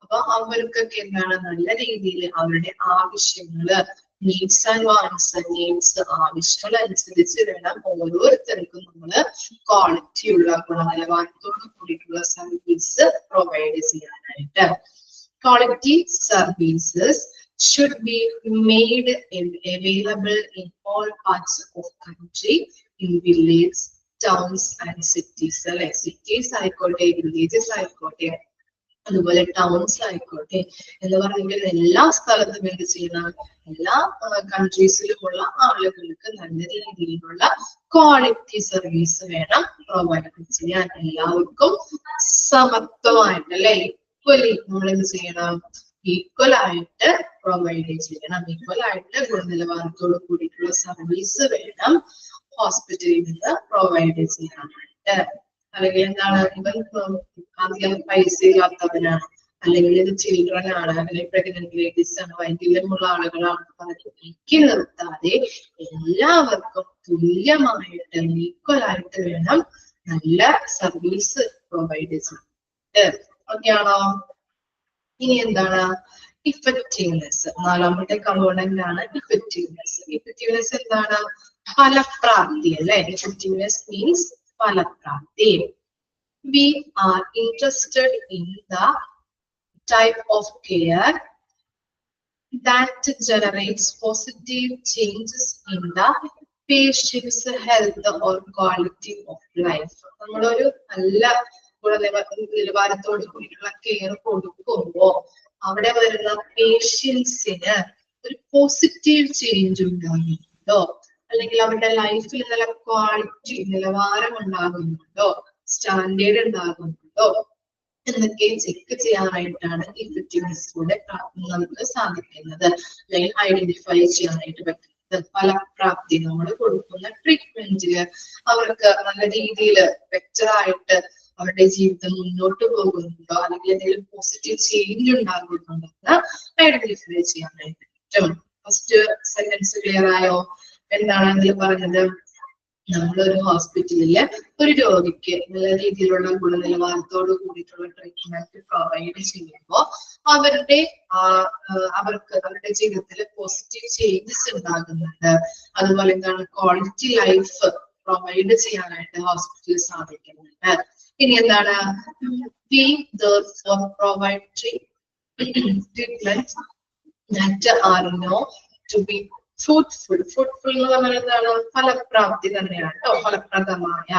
അപ്പൊ അവർക്കൊക്കെ എന്താണ് നല്ല രീതിയിൽ അവരുടെ ആവശ്യങ്ങള്, നീഡ്സ് ആൻഡ് വാണ്ട്സ്, നീഡ്സ് ആവശ്യങ്ങൾ അനുസരിച്ച് വേണം ഓരോരുത്തർക്കും നമ്മള് ക്വാളിറ്റിയുള്ള ഗുണനിലവാരത്തോട് കൂടിയിട്ടുള്ള സർവീസ് പ്രൊവൈഡ് ചെയ്യാനായിട്ട്. Quality services should be made available in all parts of country, in village, towns and cities. അല്ലെ, സിറ്റീസ് ആയിക്കോട്ടെ, വില്ലേജസ് ആയിക്കോട്ടെ, അതുപോലെ ടൗൺസ് ആയിക്കോട്ടെ എന്ന് പറഞ്ഞെങ്കിൽ എല്ലാ സ്ഥലത്തും എന്ത് ചെയ്യണം? എല്ലാ കൺട്രീസിലുമുള്ള ആളുകൾക്ക് നല്ല രീതിയിലുള്ള ക്വാളിറ്റി സർവീസ് വേണം പ്രൊവൈഡ് ചെയ്യാൻ. എല്ലാവർക്കും സമത്വമായിട്ട് അല്ലെ, ഈക്വലി നമ്മൾ എന്ത് ചെയ്യണം? ഈക്വൽ ആയിട്ട് പ്രൊവൈഡ് ചെയ്യണം. ഈക്വൽ ആയിട്ട് ഗുണനിലവാരത്തോട് കൂടിയിട്ടുള്ള സർവീസ് വേണം ഹോസ്പിറ്റലിൽ നിന്ന് പ്രൊവൈഡ് ചെയ്യാനായിട്ട്. അല്ലെങ്കിൽ എന്താണ്, ഇവൻ അധികം പൈസ ഇല്ലാത്തവനാണ്, അല്ലെങ്കിൽ ഇത് ചിൽഡ്രൻ ആണ്, അല്ലെങ്കിൽ പ്രഗ്നന്റ് ലേഡീസ് ആണ്, വൈകല്യമുള്ള ആളുകളാണ് പറഞ്ഞ് നിർത്താതെ എല്ലാവർക്കും തുല്യമായിട്ട് ഈക്വൽ ആയിട്ട് വേണം നല്ല സർവീസ് പ്രൊവൈഡ് ചെയ്യാൻ. ഓക്കെ ആണോ? ഇനി എന്താണ് ഇഫക്റ്റീവ്നെസ്? നാലാമത്തെ കമ്പോണന്റ് ആണ് ഇഫക്റ്റീവ്നെസ്. ഇഫക്റ്റീവ്നെസ് എന്താണ്? ഫലപ്രാപ്തി അല്ലെ. ഇഫക്റ്റീവ്നെസ് മീൻസ് ഫലപ്രാപ്തി. We are interested in the type of care that generates positive changes in the patient's health or quality of life. നമ്മളൊരു നല്ല ഗുണനിലവാരത്തോട് കൂടിയിട്ടുള്ള കെയർ കൊടുക്കുമ്പോ അവിടെ വരുന്ന പേഷ്യൻസിന് ഒരു പോസിറ്റീവ് ചേഞ്ച് ഉണ്ടാകുന്നുണ്ടോ, അല്ലെങ്കിൽ അവരുടെ ലൈഫിൽ നല്ല ക്വാളിറ്റി നിലവാരം ഉണ്ടാകുന്നുണ്ടോ, സ്റ്റാൻഡേർഡ് ഉണ്ടാകുന്നുണ്ടോ എന്നൊക്കെ ചെക്ക് ചെയ്യാനായിട്ടാണ് ഇഫക്റ്റീവ്നെസ്സിലൂടെ നമുക്ക് സാധിക്കുന്നത്, അല്ലെങ്കിൽ ഐഡന്റിഫൈ ചെയ്യാനായിട്ട് പറ്റുന്നത്. ഫലപ്രാപ്തി, നമ്മൾ കൊടുക്കുന്ന ട്രീറ്റ്മെന്റില് അവർക്ക് നല്ല രീതിയിൽ വ്യക്തമായിട്ട് അവരുടെ ജീവിതം മുന്നോട്ട് പോകുന്നുണ്ടോ, അല്ലെങ്കിൽ എന്തെങ്കിലും പോസിറ്റീവ് ചേഞ്ച് ഉണ്ടാകുന്നുണ്ടോ എന്ന് ഐഡന്റിഫൈ ചെയ്യാനായിട്ട് പറ്റും. ഫസ്റ്റ് സെന്റൻസ് ക്ലിയർ ആയോ? എന്താണ് അതിൽ പറഞ്ഞത്? നമ്മളൊരു ഹോസ്പിറ്റലില് ഒരു രോഗിക്ക് നല്ല രീതിയിലുള്ള ഗുണനിലവാരത്തോട് കൂടിയിട്ടുള്ള ട്രീറ്റ്മെന്റ് പ്രൊവൈഡ് ചെയ്യുമ്പോൾ അവർക്ക് അവരുടെ ജീവിതത്തിൽ പോസിറ്റീവ് ചേഞ്ചസ് ഉണ്ടാകുന്നുണ്ട്. അതുപോലെ എന്താണ് ക്വാളിറ്റി ലൈഫ് പ്രൊവൈഡ് ചെയ്യാനായിട്ട് ഹോസ്പിറ്റലിൽ സാധിക്കുന്നുണ്ട്. ഇനി എന്താണ് we therefore provide treatments that are known to be fruitful. Fruitful എന്ന് പറഞ്ഞാൽ എന്താണ്? ഫലപ്രാപ്തി തന്നെയാണ് കേട്ടോ. ഫലപ്രദമായ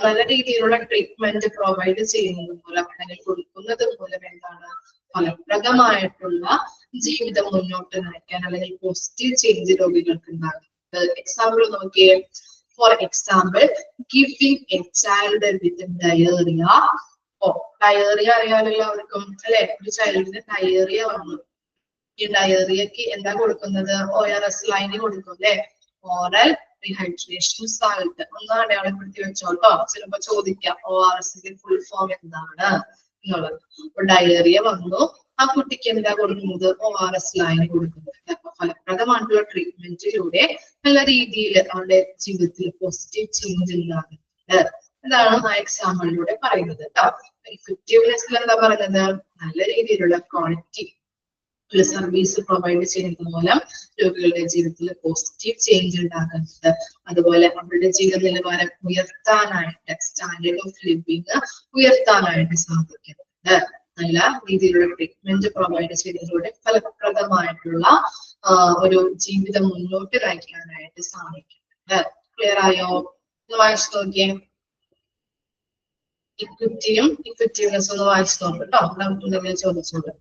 നല്ല രീതിയിലുള്ള ട്രീറ്റ്മെന്റ് പ്രൊവൈഡ് ചെയ്യുന്നത് മൂലം അല്ലെങ്കിൽ കൊടുക്കുന്നത് മൂലം എന്താണ്? ഫലപ്രദമായിട്ടുള്ള ജീവിതം മുന്നോട്ട് നയിക്കാൻ അല്ലെങ്കിൽ പോസിറ്റീവ് ചേഞ്ച് രോഗികൾക്ക് ഉണ്ടാകുന്നത്. എക്സാമ്പിൾ നോക്കിയേ. For example, giving A Child with diarrhoea. Diarrhoea അറിയാമല്ലോ എല്ലാവർക്കും അല്ലെ. ഒരു ചൈൽഡിന് ഡയേറിയ വന്നു. ഈ ഡയേറിയക്ക് എന്താ കൊടുക്കുന്നത്? ORS ലൈന് കൊടുക്കും അല്ലെ. Oral rehydration salt. ഒന്ന് അടയാളപ്പെടുത്തി വെച്ചോട്ടോ, ചിലപ്പോ ചോദിക്കാം ORSന്റെ ഫുൾ ഫോം എന്താണ് എന്നുള്ളത്. അപ്പൊ ഡയേറിയ വന്നു, ആ കുട്ടിക്ക് എന്താ കൊടുക്കുന്നത്? ORS ലൈന് കൊടുക്കുന്നുണ്ട്. അപ്പൊ ഫലപ്രദമായിട്ടുള്ള ട്രീറ്റ്മെന്റിലൂടെ നല്ല രീതിയിൽ അവരുടെ ജീവിതത്തിൽ പോസിറ്റീവ് ചേഞ്ച് ഉണ്ടാകുന്നുണ്ട്. അതാണ് ആ എക്സാമ്പിളിലൂടെ പറയുന്നത് കേട്ടോ. ഇഫക്റ്റീവ്നെസ്സിൽ എന്താ പറയുന്നത്? നല്ല രീതിയിലുള്ള ക്വാളിറ്റി സർവീസ് പ്രൊവൈഡ് ചെയ്യുന്നത് മൂലം രോഗികളുടെ ജീവിതത്തിൽ പോസിറ്റീവ് ചേഞ്ച് ഉണ്ടാകുന്നുണ്ട്. അതുപോലെ അവരുടെ ജീവിത നിലവാരം ഉയർത്താനായിട്ട്, സ്റ്റാൻഡേർഡ് ഓഫ് ലിവിങ് ഉയർത്താനായിട്ട് സാധിക്കുന്നുണ്ട്. നല്ല രീതിയിലുള്ള ട്രീറ്റ്മെന്റ് പ്രൊവൈഡ് ചെയ്യുന്നതിലൂടെ ഫലപ്രദമായിട്ടുള്ള ഒരു ജീവിതം മുന്നോട്ട് നയിക്കാനായിട്ട് സാധിക്കുന്നുണ്ട്. ക്ലിയർ ആയോ? വായിച്ചു നോക്കിയേ. ഇക്വിറ്റിയും ഇഫക്റ്റീവ്നെസ് ഒന്ന് വായിച്ചു നോക്കും കേട്ടോ. നമുക്ക് ചോദിച്ചോളൂ.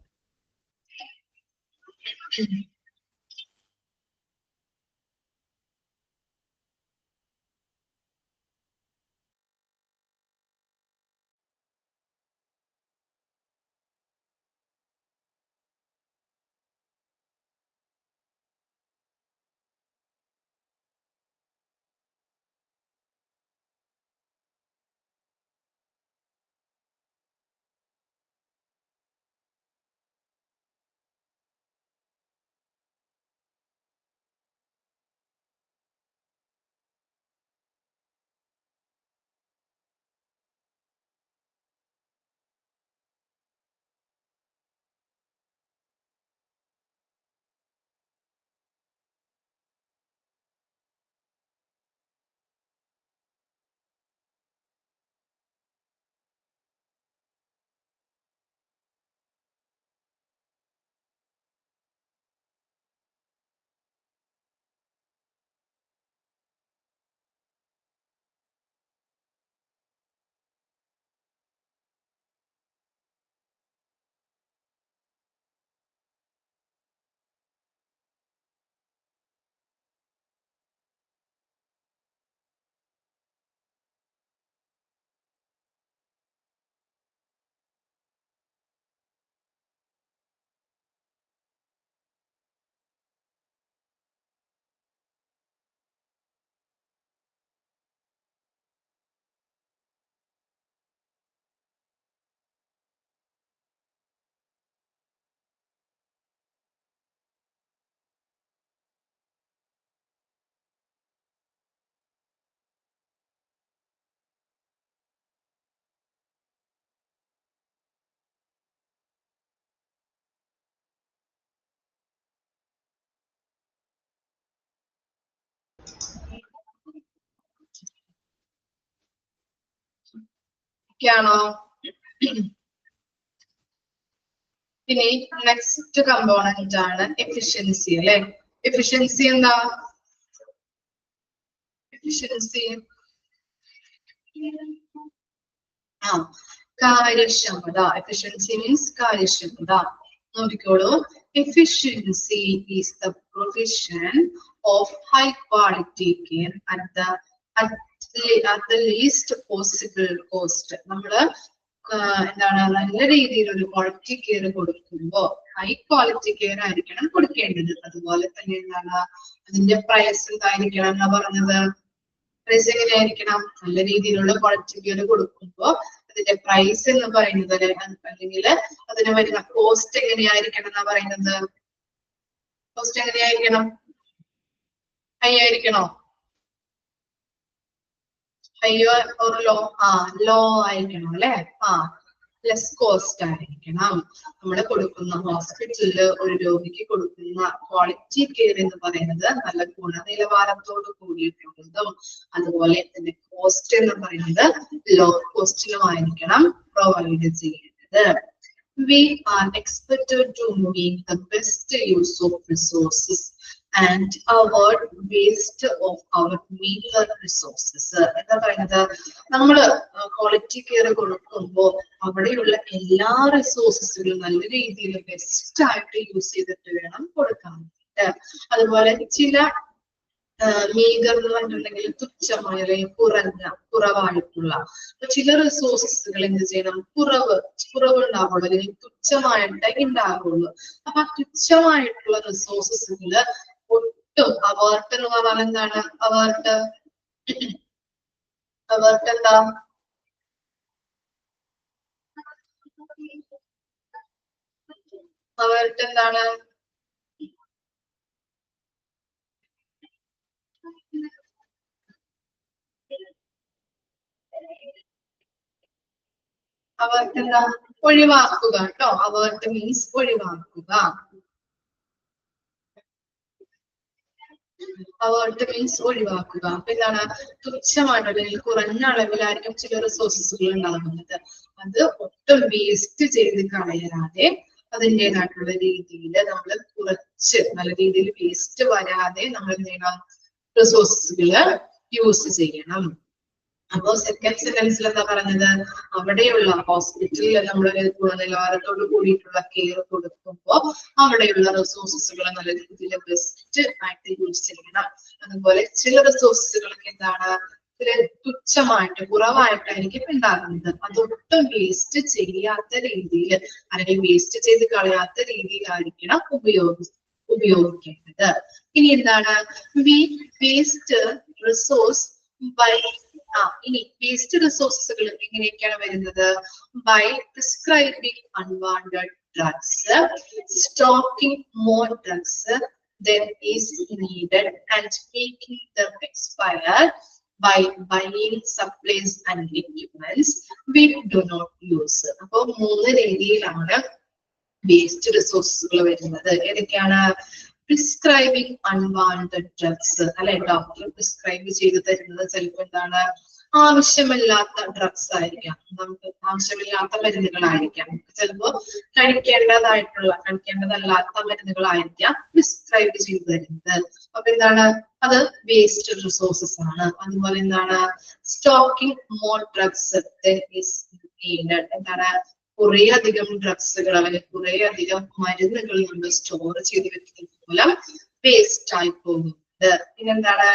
ഒക്കെയാണോ? ഇനി നെക്സ്റ്റ് കമ്പോണന്റ് ആണ് എഫിഷ്യൻസി അല്ലെ. എഫിഷ്യൻസി എന്താ? എഫിഷ്യൻസി കാര്യക്ഷമത. എഫിഷ്യൻസി മീൻസ് കാര്യക്ഷമത. നോക്കിക്കോളൂ. Efficiency is the provision of high quality care at the least possible cost. നമ്മള് എന്താണ് നല്ല രീതിയിൽ ഒരു ക്വാളിറ്റി കെയർ കൊടുക്കുമ്പോ ഹൈ ക്വാളിറ്റി കെയർ ആയിരിക്കണം കൊടുക്കേണ്ടത്. അതുപോലെ തന്നെ എന്താണ് അതിന്റെ പ്രൈസ് എന്തായിരിക്കണം എന്നാ പറഞ്ഞത്? പ്രൈസ് എങ്ങനെയായിരിക്കണം? നല്ല രീതിയിലുള്ള ക്വാളിറ്റി കെയർ കൊടുക്കുമ്പോ അതിന്റെ പ്രൈസ് എന്ന് പറയുന്നത് അല്ലെങ്കിൽ അതിന് വരുന്ന കോസ്റ്റ് എങ്ങനെയായിരിക്കണം എന്നാ പറയുന്നത്? കോസ്റ്റ് എങ്ങനെയായിരിക്കണം? ഹൈ ആയിരിക്കണോ? ഹൈയോ ഓർ ലോ? ലോ ആയിരിക്കണം അല്ലെ. ലെസ് കോസ്റ്റ് ആയിരിക്കണം. നമ്മള് കൊടുക്കുന്ന ഹോസ്പിറ്റലില് ഒരു രോഗിക്ക് കൊടുക്കുന്ന ക്വാളിറ്റി കെയർ എന്ന് പറയുന്നത് നല്ല ഗുണനിലവാരത്തോട് കൂടിയിട്ടുള്ളതും അതുപോലെ തന്നെ കോസ്റ്റ് എന്ന് പറയുന്നത് ലോ കോസ്റ്റിലുമായിരിക്കണം പ്രൊവൈഡ് ചെയ്യേണ്ടത്. We are expected to make the best use of resources and avoid waste of our meager resources. എന്താ പറയുന്നത്? നമ്മള് ക്വാളിറ്റി കെയർ കൊടുക്കുമ്പോൾ അവിടെയുള്ള എല്ലാ റിസോഴ്സസുകളും നല്ല രീതിയിൽ ബെസ്റ്റ് ആയിട്ട് യൂസ് ചെയ്തിട്ട് വേണം കൊടുക്കാൻ. അതുപോലെ ചില മീഗർ എന്ന് പറഞ്ഞിട്ടുണ്ടെങ്കിൽ തുച്ഛമായ അല്ലെങ്കിൽ കുറവായിട്ടുള്ള ചില റിസോഴ്സസുകൾ എന്ത് ചെയ്യണം? കുറവുണ്ടാവുള്ളൂ അല്ലെങ്കിൽ തുച്ഛമായിട്ടേ ഉണ്ടാകുള്ളൂ. അപ്പൊ ആ തുച്ഛമായിട്ടുള്ള റിസോഴ്സസുകള് ഒട്ടും അവേർട്ട് എന്ന് പറഞ്ഞാൽ എന്താണ്? അവേർട്ട് എന്താ? അവേർട്ട് എന്താണ്? അവേർട്ട് എന്താ? ഒഴിവാക്കുക കേട്ടോ. അവേർട്ട് മീൻസ് ഒഴിവാക്കുക. അവേർട്ട് മീൻസ് ഒഴിവാക്കുക. അപ്പൊ എന്താണ്? തുച്ഛമായിട്ട് അല്ലെങ്കിൽ കുറഞ്ഞ അളവിലായിരിക്കും ചില റിസോഴ്സസുകൾ ഉണ്ടാകുന്നത്. അത് ഒട്ടും വേസ്റ്റ് ചെയ്ത് കളയാതെ അതിൻ്റെതായിട്ടുള്ള രീതിയിൽ നമ്മൾ കുറച്ച് നല്ല രീതിയിൽ വേസ്റ്റ് വരാതെ നമ്മൾ എന്ത് ചെയ്യണം? റിസോഴ്സസുകള് യൂസ് ചെയ്യണം. അപ്പോ സെക്കൻഡ് സെന്റൻസിൽ എന്താ പറഞ്ഞത്? അവിടെയുള്ള ഹോസ്പിറ്റലിൽ നമ്മളൊരു ഗുണനിലവാരത്തോട് കൂടിയിട്ടുള്ള കെയർ കൊടുക്കുമ്പോ അവിടെയുള്ള റിസോഴ്സസുകൾ നല്ല രീതിയിൽ ബെസ്റ്റ് ആയിട്ട് യൂസ് ചെയ്യണം. അതുപോലെ ചില റിസോഴ്സസുകളൊക്കെ എന്താണ്? തുച്ഛമായിട്ട് കുറവായിട്ടായിരിക്കും ഉണ്ടാകുന്നത്. അതൊട്ടും വേസ്റ്റ് ചെയ്യാത്ത രീതിയിൽ അല്ലെങ്കിൽ വേസ്റ്റ് ചെയ്ത് കളയാത്ത രീതിയിലായിരിക്കണം ഉപയോഗിക്കേണ്ടത്. ഇനി എന്താണ്? വി വേസ്റ്റ് റിസോഴ്സ് ബൈ ഇനി വേസ്റ്റ് റിസോഴ്സസുകൾ എങ്ങനെയൊക്കെയാണ് വരുന്നത്? By prescribing unwanted drugs, stocking more drugs than is needed and making them expire, by buying supplies and equipments we do not use. അപ്പോൾ 3 രീതിയിലാണ് വേസ്റ്റ് റിസോഴ്സസുകൾ വരുന്നത്. ഏതൊക്കെയാണ്? പ്രിസ്ക്രൈബിംഗ് അൺവാണ്ടഡ് ഡ്രഗ്സ് അല്ലെ. Doctor prescribe ചെയ്ത് തരുന്നത് ചിലപ്പോൾ എന്താണ്? ആവശ്യമില്ലാത്ത ഡ്രഗ്സ് ആയിരിക്കാം. നമുക്ക് ആവശ്യമില്ലാത്ത മരുന്നുകളായിരിക്കാം. ചിലപ്പോ കഴിക്കേണ്ടതല്ലാത്ത മരുന്നുകളായിരിക്കാം പ്രിസ്ക്രൈബ് ചെയ്ത് തരുന്നത്. അപ്പൊ എന്താണ്? അത് വേസ്റ്റ് റിസോഴ്സസ് ആണ്. അതുപോലെ എന്താണ്? സ്റ്റോക്കിംഗ് മോർ ഡ്രഗ്സ് എന്താണ്? കുറെ അധികം ഡ്രഗ്സുകൾ അല്ലെങ്കിൽ കുറെ അധികം മരുന്നുകൾ നമ്മൾ സ്റ്റോർ ചെയ്ത് വെക്കുന്നത് മൂലം വേസ്റ്റ് ആയി പോകുന്നത്. പിന്നെന്താണ്?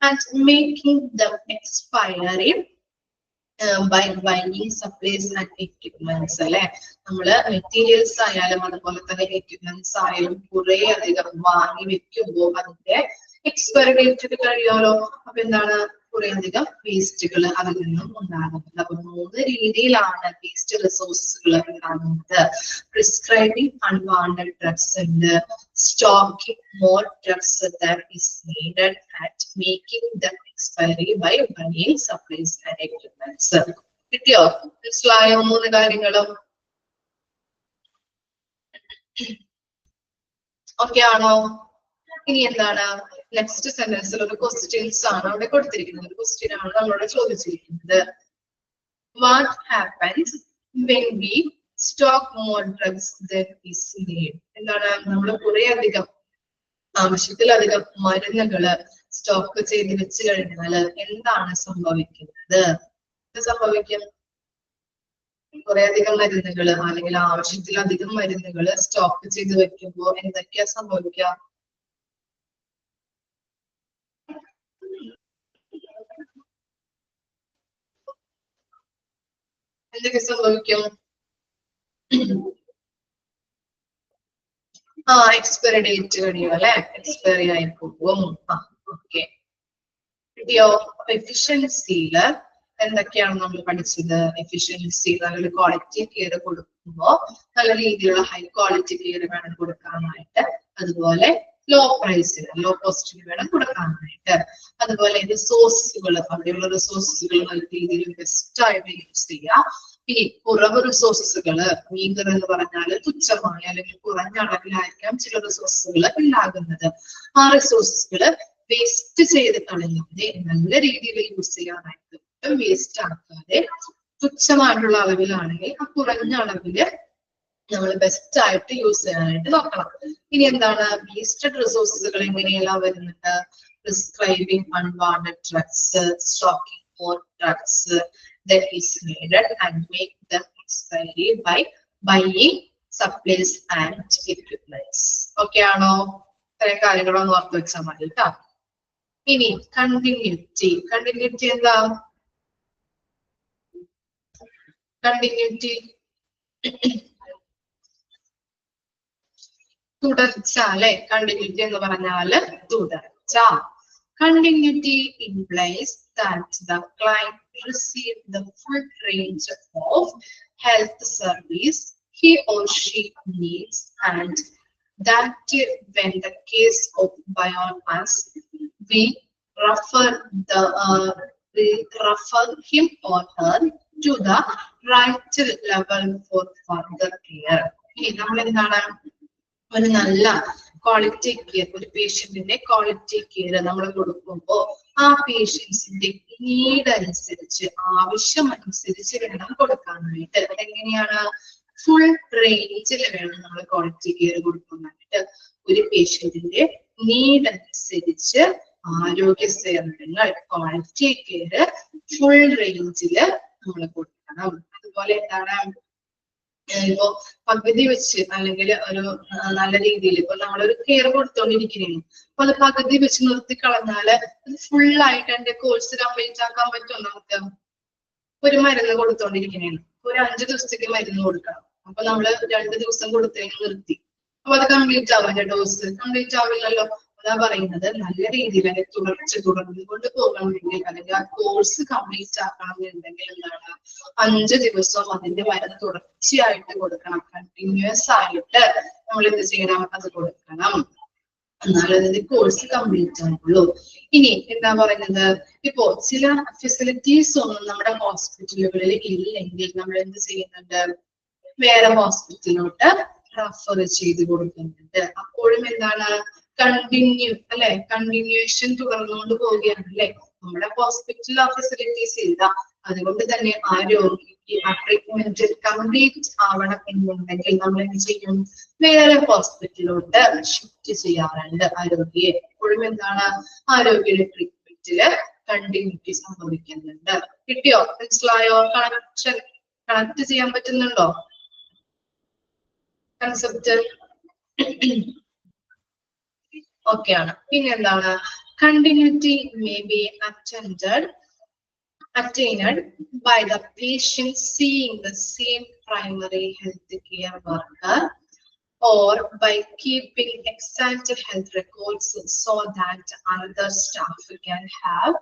And making them expiry by buying supplies and equipments അല്ലെ. നമ്മള് മെറ്റീരിയൽസ് ആയാലും അതുപോലെ തന്നെ എക്യുപ്മെന്റ്സ് ആയാലും കുറെ അധികം വാങ്ങി വെക്കുമ്പോൾ അതിന്റെ എക്സ്പയറി ഡേറ്റ് കഴിയാലോ. അപ്പൊ എന്താണ്? കുറെ അധികം വേസ്റ്റുകൾ അതിൽ നിന്നും ഉണ്ടാകുന്നത്. അപ്പൊ 3 രീതിയിലാണ് വേസ്റ്റ് റിസോഴ്സസുകൾ ഉണ്ടാകുന്നത്. പ്രിസ്ക്രൈബിംഗ് അൺവാണ്ടഡ് ഡ്രഗ്സ് ഉണ്ട്, stocking more drugs that is needed and making them expiry by buying supplies and equipments. കിട്ടിയോ? മനസ്സിലായോ 3 കാര്യങ്ങളും? ഓക്കെ ആണോ? ഇനി എന്താണ്? നെക്സ്റ്റ് സെന്റൻസിൽ ഒരു ക്വസ്റ്റ്യൻസ് ആണ് അവിടെ കൊടുത്തിരിക്കുന്നത്. ഒരു ക്വസ്റ്റ്യൻ ആണ് നമ്മളോട് ചോദിച്ചിരിക്കുന്നത്. What happens when we stock more drugs than is needed? എന്താണ് നമ്മൾ കുറെ അധികം ആവശ്യത്തിലധികം മരുന്നുകള് സ്റ്റോക്ക് ചെയ്ത് വെച്ച് കഴിഞ്ഞാല് എന്താണ് സംഭവിക്കുന്നത്? സംഭവിക്കും കുറെ അധികം മരുന്നുകള് അല്ലെങ്കിൽ ആവശ്യത്തിലധികം മരുന്നുകള് സ്റ്റോക്ക് ചെയ്ത് വെക്കുമ്പോ എന്തൊക്കെയാ സംഭവിക്കുക? എന്തൊക്കെ സംഭവിക്കും? എക്സ്പയറി ഡേറ്റ് കഴിയും അല്ലെ, എക്സ്പയറി ആയി പോകും. ഓക്കെ, കിട്ടിയോ? അപ്പൊ എഫിഷ്യൻസിയില് എന്തൊക്കെയാണ് നമ്മൾ പഠിച്ചത്? എഫിഷ്യൻസി നല്ലൊരു ക്വാളിറ്റി കെയർ കൊടുക്കുമ്പോ നല്ല രീതിയിലുള്ള ഹൈ ക്വാളിറ്റി കെയർ വേണം കൊടുക്കാനായിട്ട്. അതുപോലെ ലോ പ്രൈസിന് ലോ കോസ്റ്റിന് വേണം കൊടുക്കാനായിട്ട്. അതുപോലെ റിസോഴ്സുകൾ, അവിടെയുള്ള റിസോഴ്സുകൾ നല്ല രീതിയിൽ ബെസ്റ്റ് ആയിട്ട് യൂസ് ചെയ്യുക. ഇനി കുറവ് റിസോഴ്സുകള്, മീഗർ എന്ന് പറഞ്ഞാല് തുച്ഛമായ അല്ലെങ്കിൽ കുറഞ്ഞ അളവിലായിരിക്കാം ചില റിസോഴ്സുകൾ ഉണ്ടാകുന്നത്. ആ റിസോഴ്സുകള് വേസ്റ്റ് ചെയ്ത് കളയാതെ നല്ല രീതിയിൽ യൂസ് ചെയ്യാനായിട്ട്, വേസ്റ്റ് ആക്കാതെ തുച്ഛമായിട്ടുള്ള അളവിലാണെങ്കിൽ ആ കുറഞ്ഞ അളവില് നമ്മൾ ബെസ്റ്റ് ആയിട്ട് യൂസ് ചെയ്യാനായിട്ട് നോക്കണം. ഇനി എന്താണ് വേസ്റ്റഡ് റിസോഴ്സുകൾ എങ്ങനെയെല്ലാം വരുന്നുണ്ട്? Prescribing unwanted drugs, stocking more drugs that is needed and make them expiry by buying supplies and equipments. Okay ആണോ? ഇത്രയും കാര്യങ്ങളൊന്ന് ഓർത്ത് വെച്ചാൽ മതി കേട്ടോ. ഇനി കണ്ടിന്യൂറ്റി. കണ്ടിന്യൂറ്റി എന്താ? കണ്ടിന്യൂറ്റി തുടർച്ച അല്ലെ? കണ്ടിന്യൂറ്റി എന്ന് പറഞ്ഞാല് തുടർച്ച. Continuity implies that the client receive the full range of health service he or she needs, and that when the case of bypass, we refer him or her to the right level for further care. നമ്മൾ എന്താണ് ഒരു നല്ല quality care, ഒരു പേഷ്യന്റിന്റെ quality care നമ്മൾ കൊടുക്കുമ്പോൾ ആ പേഷ്യൻസിന്റെ need അനുസരിച്ച്, ആവശ്യം അനുസരിച്ച് വേണം കൊടുക്കാനായിട്ട്. അതെങ്ങനെയാണ്? ഫുൾ റേഞ്ചിൽ വേണം നമ്മൾ ക്വാളിറ്റി കെയർ കൊടുക്കാനായിട്ട്. ഒരു പേഷ്യന്റിന്റെ നീഡ് അനുസരിച്ച് ആരോഗ്യ സേവനങ്ങൾ, ക്വാളിറ്റി കെയർ ഫുൾ റേഞ്ചില് നമ്മൾ കൊടുക്കണം. അതുപോലെ എന്താണ്, ഇപ്പോ പകുതി വെച്ച് അല്ലെങ്കിൽ ഒരു നല്ല രീതിയിൽ ഇപ്പൊ നമ്മളൊരു കെയർ കൊടുത്തോണ്ടിരിക്കുന്നു, അപ്പൊ അത് പകുതി വെച്ച് നിർത്തി കളഞ്ഞാല് അത് ഫുൾ ആയിട്ട് എന്റെ കോഴ്സ് കംപ്ലീറ്റ് ആക്കാൻ പറ്റുമോ? നമുക്ക് ഒരു മരുന്ന് കൊടുത്തോണ്ടിരിക്കുന്നതാണ്, ഒരു 5 ദിവസത്തേക്ക് മരുന്ന് കൊടുക്കണം. അപ്പൊ നമ്മള് 2 ദിവസം കൊടുത്തേക്ക് നിർത്തി, അപ്പൊ അത് കംപ്ലീറ്റ് ആവാൻ ഡോസ് കംപ്ലീറ്റ് ആവില്ലല്ലോ. അതാ പറയുന്നത്, നല്ല രീതിയിൽ അതിന്റെ തുടർന്ന് കൊണ്ട് പോകണമെങ്കിൽ അല്ലെങ്കിൽ ആ കോഴ്സ് കംപ്ലീറ്റ് ആക്കണമെന്നുണ്ടെങ്കിൽ എന്താണ്, 5 ദിവസം അതിന്റെ മരുന്ന് തുടർച്ചയായിട്ട് കൊടുക്കണം. കണ്ടിന്യൂസ് ആയിട്ട് നമ്മൾ എന്ത് ചെയ്യണം? അത് കൊടുക്കണം. എന്നാലും അതിന്റെ കോഴ്സ് കംപ്ലീറ്റ് ആവുള്ളൂ. ഇനി എന്താ പറയുന്നത്, ഇപ്പോ ചില ഫെസിലിറ്റീസ് ഒന്നും നമ്മുടെ ഹോസ്പിറ്റലുകളിൽ ഇല്ലെങ്കിൽ നമ്മൾ എന്ത് ചെയ്യുന്നുണ്ട്? വേറെ ഹോസ്പിറ്റലിലോട്ട് റെഫർ ചെയ്ത് കൊടുക്കുന്നുണ്ട്. അപ്പോഴും എന്താണ്, കണ്ടിന്യൂ അല്ലെ, കണ്ടിന്യൂഷൻ തുടർന്നുകൊണ്ട് പോവുകയാണ് അല്ലെ. നമ്മുടെ ഹോസ്പിറ്റലിൽ ആ ഫെസിലിറ്റീസ് ഇല്ല, അതുകൊണ്ട് തന്നെ ആ രോഗിക്ക് ആ ട്രീറ്റ്മെന്റ് കംപ്ലീറ്റ് ആവണം എന്നുണ്ടെങ്കിൽ നമ്മൾ എന്ത് ചെയ്യും? വേറെ ഹോസ്പിറ്റലിലോട്ട് ഷിഫ്റ്റ് ചെയ്യാറുണ്ട് ആ രോഗിയെ. എപ്പോഴും എന്താണ്, ആരോഗ്യ ട്രീറ്റ്മെന്റില് കണ്ടിന്യൂറ്റി സംഭവിക്കുന്നുണ്ട്. കിട്ടിയോ? മനസ്സിലായോ? കണക്ട് ചെയ്യാൻ പറ്റുന്നുണ്ടോ കൺസെപ്റ്റ്? ഓക്കെ ആണ്. പിന്നെ എന്താണ്, continuity may be attained by the patient seeing the same primary health care worker or by keeping exact health records so that another staff can have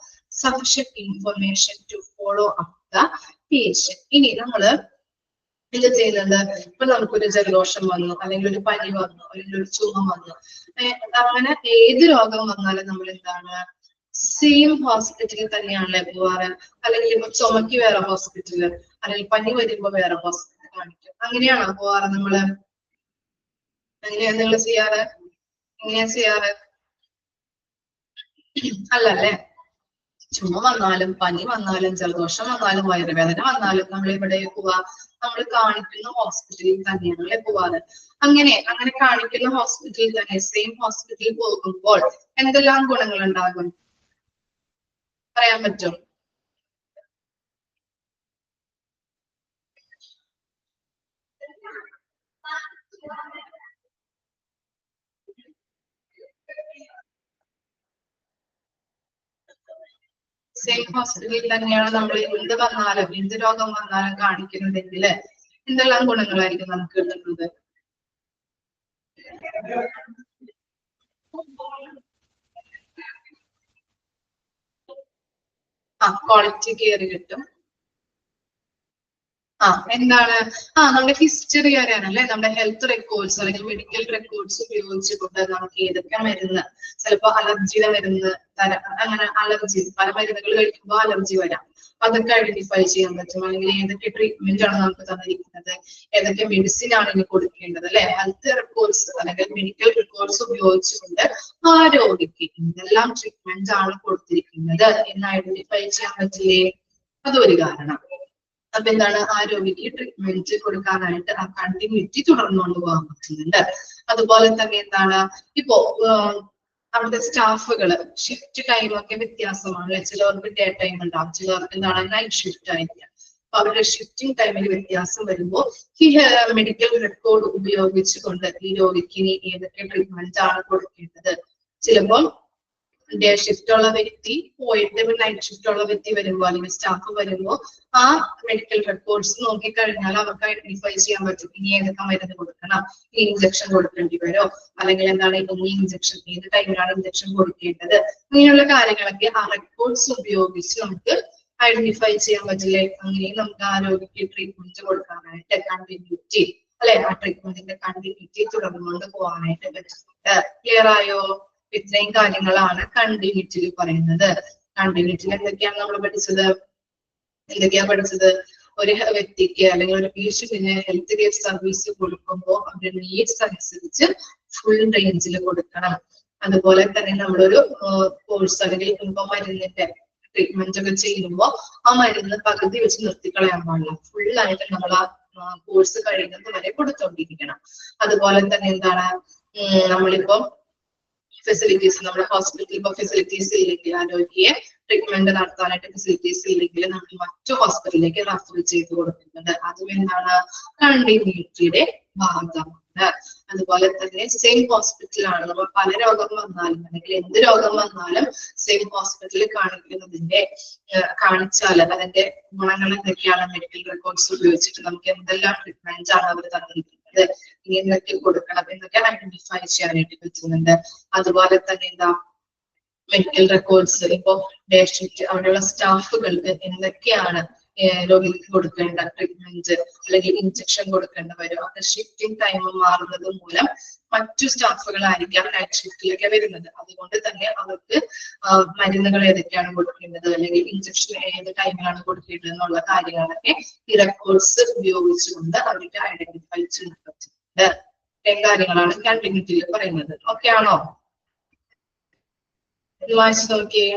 sufficient information to follow up the patient. ഇനി നമ്മള് എന്ത് ചെയ്യുന്നുണ്ട്? ഇപ്പൊ നമുക്കൊരു ജലദോഷം വന്നു, അല്ലെങ്കിൽ ഒരു പനി വന്നു, അല്ലെങ്കിൽ ഒരു ചുമ വന്നു, അങ്ങനെ ഏത് രോഗം വന്നാലും നമ്മൾ എന്താണ്, സെയിം ഹോസ്പിറ്റലിൽ തന്നെയാണല്ലേ പോവാറ്. അല്ലെങ്കിൽ ഇപ്പൊ ചുമക്ക് വേറെ ഹോസ്പിറ്റല്, അല്ലെങ്കിൽ പനി വരുമ്പോ വേറെ ഹോസ്പിറ്റൽ കാണിക്കും. അങ്ങനെയാണോ പോവാറ് നമ്മള്? അങ്ങനെയാണ് നിങ്ങൾ ചെയ്യാറ്? എങ്ങനെയാ ചെയ്യാറ്? അല്ലല്ലേ. ചുമ വന്നാലും പനി വന്നാലും ജലദോഷം വന്നാലും വയറുവേദന വന്നാലും നമ്മൾ ഇവിടെ പോവാ, നമ്മൾ കാണിക്കുന്ന ഹോസ്പിറ്റലിൽ തന്നെയാണ് പോവാറ്. അങ്ങനെ കാണിക്കുന്ന ഹോസ്പിറ്റലിൽ തന്നെ സെയിം ഹോസ്പിറ്റലിൽ പോകുമ്പോൾ എന്തെല്ലാം ഗുണങ്ങൾ ഉണ്ടാകും പറയാൻ പറ്റും? സെയിം ഹോസ്പിറ്റലിൽ തന്നെയാണ് നമ്മൾ എന്ത് വന്നാലും എന്ത് രോഗം വന്നാലും കാണിക്കുന്നതെങ്കിൽ എന്തെല്ലാം ഗുണങ്ങളായിരിക്കും നമുക്ക് കിട്ടുന്നത്? ക്വാളിറ്റി കെയർ കിട്ടും. എന്താണ് നമ്മുടെ ഹിസ്റ്ററി അറിയാനല്ലേ, നമ്മുടെ ഹെൽത്ത് റെക്കോർഡ്സ് അല്ലെങ്കിൽ മെഡിക്കൽ റെക്കോർഡ്സ് ഉപയോഗിച്ചുകൊണ്ട് നമുക്ക് ഏതൊക്കെ മരുന്ന്, ചിലപ്പോ അലർജിയുടെ മരുന്ന് അങ്ങനെ അലർജി പല മരുന്നുകൾ കഴിക്കുമ്പോൾ അലർജി വരാം, അതൊക്കെ ഐഡന്റിഫൈ ചെയ്യാൻ പറ്റും. അല്ലെങ്കിൽ ഏതൊക്കെ ട്രീറ്റ്മെന്റ് ആണ് നമുക്ക് തന്നിരിക്കുന്നത്, ഏതൊക്കെ മെഡിസിൻ ആണ് ഇനി കൊടുക്കേണ്ടത് അല്ലെ, ഹെൽത്ത് റെക്കോർഡ്സ് അല്ലെങ്കിൽ മെഡിക്കൽ റെക്കോർഡ്സ് ഉപയോഗിച്ചുകൊണ്ട് ആ രോഗിക്ക് എന്തെല്ലാം ട്രീറ്റ്മെന്റ് ആണ് കൊടുത്തിരിക്കുന്നത് എന്ന് ഐഡന്റിഫൈ ചെയ്യാൻ പറ്റില്ലേ? അതൊരു കാരണം. അപ്പൊ എന്താണ്, ആ രോഗിക്ക് ട്രീറ്റ്മെന്റ് കൊടുക്കാനായിട്ട് ആ കണ്ടിന്യൂറ്റി തുടർന്നുകൊണ്ട് പോകാൻ പറ്റുന്നുണ്ട്. അതുപോലെ തന്നെ എന്താണ്, ഇപ്പോ അവിടുത്തെ സ്റ്റാഫുകള് ഷിഫ്റ്റ് ടൈമൊക്കെ വ്യത്യാസമാണ്. ചിലവർക്ക് ഡേ ടൈം ഉണ്ടാവും, ചിലവർക്ക് എന്താണ് നൈറ്റ് ഷിഫ്റ്റ് ആയിരിക്കാം. അപ്പൊ അവരുടെ ഷിഫ്റ്റിംഗ് ടൈമിൽ വ്യത്യാസം വരുമ്പോൾ ഈ മെഡിക്കൽ റെക്കോർഡ് ഉപയോഗിച്ചുകൊണ്ട് ഈ രോഗിക്ക് ഇനി ഏതൊക്കെ ട്രീറ്റ്മെന്റ് ആണ് കൊടുക്കേണ്ടത്, ചിലപ്പോൾ ഡേ ഷിഫ്റ്റ് ഉള്ള വ്യക്തി പോയിട്ട് നൈറ്റ് ഷിഫ്റ്റ് ഉള്ള വ്യക്തി വരുമ്പോൾ അല്ലെങ്കിൽ സ്റ്റാഫ് വരുമ്പോൾ ആ മെഡിക്കൽ റെക്കോർഡ്സ് നോക്കിക്കഴിഞ്ഞാൽ അവർക്ക് ഐഡന്റിഫൈ ചെയ്യാൻ പറ്റും ഇനി ഏതൊക്കെ മരുന്ന് കൊടുക്കണം, ഈ ഇഞ്ചക്ഷൻ കൊടുക്കേണ്ടി വരോ, അല്ലെങ്കിൽ എന്താണ് ഈ ഇഞ്ചക്ഷൻ ഏത് ടൈമിലാണ് ഇഞ്ചക്ഷൻ കൊടുക്കേണ്ടത്, ഇങ്ങനെയുള്ള കാര്യങ്ങളൊക്കെ ആ റെക്കോർഡ്സ് ഉപയോഗിച്ച് നമുക്ക് ഐഡന്റിഫൈ ചെയ്യാൻ പറ്റില്ലേ? അങ്ങനെയും നമുക്ക് ആ രോഗിക്ക് ട്രീറ്റ്മെന്റ് കൊടുക്കാനായിട്ട് കണ്ടിന്യൂറ്റി അല്ലെ, ആ ട്രീറ്റ്മെന്റിന്റെ കണ്ടിന്യൂറ്റി തുടർന്നുകൊണ്ട് പോകാനായിട്ട് പറ്റുന്നുണ്ട്. ക്ലിയർ ആയോ? ഇത്രയും കാര്യങ്ങളാണ് കണ്ടിന്യൂറ്റിയിൽ പറയുന്നത്. കണ്ടിന്യൂറ്റിയിൽ എന്തൊക്കെയാണ് നമ്മൾ പഠിച്ചത്? ഒരു വ്യക്തിക്ക് അല്ലെങ്കിൽ ഒരു പേഷ്യന്റിന് ഹെൽത്ത് കെയർ സർവീസ് കൊടുക്കുമ്പോൾ അവരുടെ നീഡ്സ് അനുസരിച്ച് ഫുൾ റേഞ്ചിൽ കൊടുക്കണം. അതുപോലെ തന്നെ നമ്മളൊരു കോഴ്സ് അല്ലെങ്കിൽ ഇപ്പൊ മരുന്നിന്റെ ട്രീറ്റ്മെന്റ് ഒക്കെ ചെയ്യുമ്പോൾ ആ മരുന്ന് പകുതി വെച്ച് നിർത്തിക്കളയാൻ പാടില്ല, ഫുൾ ആയിട്ട് നമ്മൾ ആ കോഴ്സ് കഴിയുന്നത് വരെ കൊടുത്തോണ്ടിരിക്കണം. അതുപോലെ തന്നെ എന്താണ്, നമ്മളിപ്പോ ഫെസിലിറ്റീസ്, നമ്മുടെ ഹോസ്പിറ്റലിൽ ഇപ്പൊ ഫെസിലിറ്റീസ് ഇല്ലെങ്കിൽ, ആരോഗ്യ ട്രീറ്റ്മെന്റ് നടത്താനായിട്ട് ഫെസിലിറ്റീസ് ഇല്ലെങ്കിൽ നമ്മൾ മറ്റു ഹോസ്പിറ്റലിലേക്ക് റെഫർ ചെയ്ത് കൊടുക്കുന്നുണ്ട്. അതും എന്താണ്, കണ്ടിന്യൂറ്റിയുടെ ഭാഗമാണ്. അതുപോലെ തന്നെ സെയിം ഹോസ്പിറ്റലാണ് നമ്മൾ പല രോഗം വന്നാലും അല്ലെങ്കിൽ എന്ത് രോഗം വന്നാലും സെയിം ഹോസ്പിറ്റലിൽ കാണിച്ചാൽ അതിന്റെ ഗുണങ്ങൾ എന്തൊക്കെയാണ്, മെഡിക്കൽ റെക്കോർഡ്സ് ഉപയോഗിച്ചിട്ട് നമുക്ക് എന്തെല്ലാം ട്രീറ്റ്മെന്റ് ആണ് അവർ തന്നിരിക്കുന്നത്, ഇനി എന്തൊക്കെ കൊടുക്കണം എന്നൊക്കെ ഐഡന്റിഫൈ ചെയ്യാനായിട്ട് പറ്റുന്നുണ്ട്. അതുപോലെ തന്നെ എന്താ, മെഡിക്കൽ റെക്കോർഡ്സ് ഇപ്പൊ ഡേ ഷിഫ്റ്റ് അവിടെയുള്ള സ്റ്റാഫുകൾക്ക് എന്തൊക്കെയാണ് രോഗിക്ക് കൊടുക്കേണ്ട ട്രീറ്റ്മെന്റ് അല്ലെങ്കിൽ ഇഞ്ചക്ഷൻ കൊടുക്കേണ്ട വരും, അത് ഷിഫ്റ്റിംഗ് ടൈം മാറുന്നത് മൂലം മറ്റു സ്റ്റാഫുകളായിരിക്കാം നൈറ്റ് ഷിഫ്റ്റിലൊക്കെ വരുന്നത്. അതുകൊണ്ട് തന്നെ അവർക്ക് മരുന്നുകൾ ഏതൊക്കെയാണ് കൊടുക്കേണ്ടത് അല്ലെങ്കിൽ ഇഞ്ചക്ഷൻ ഏത് ടൈമിലാണ് കൊടുക്കേണ്ടത് എന്നുള്ള കാര്യങ്ങളൊക്കെ ഈ റെക്കോർഡ്സ് ഉപയോഗിച്ചുകൊണ്ട് അവർക്ക് ഐഡന്റിഫൈ ചെയ്യാൻ പറ്റുന്നുണ്ട്. ഇത്രയും കാര്യങ്ങളാണ് കണ്ടിന്യൂറ്റിയിൽ പറയുന്നത്. ഓക്കെ ആണോ? വായിച്ചു നോക്കിയേ.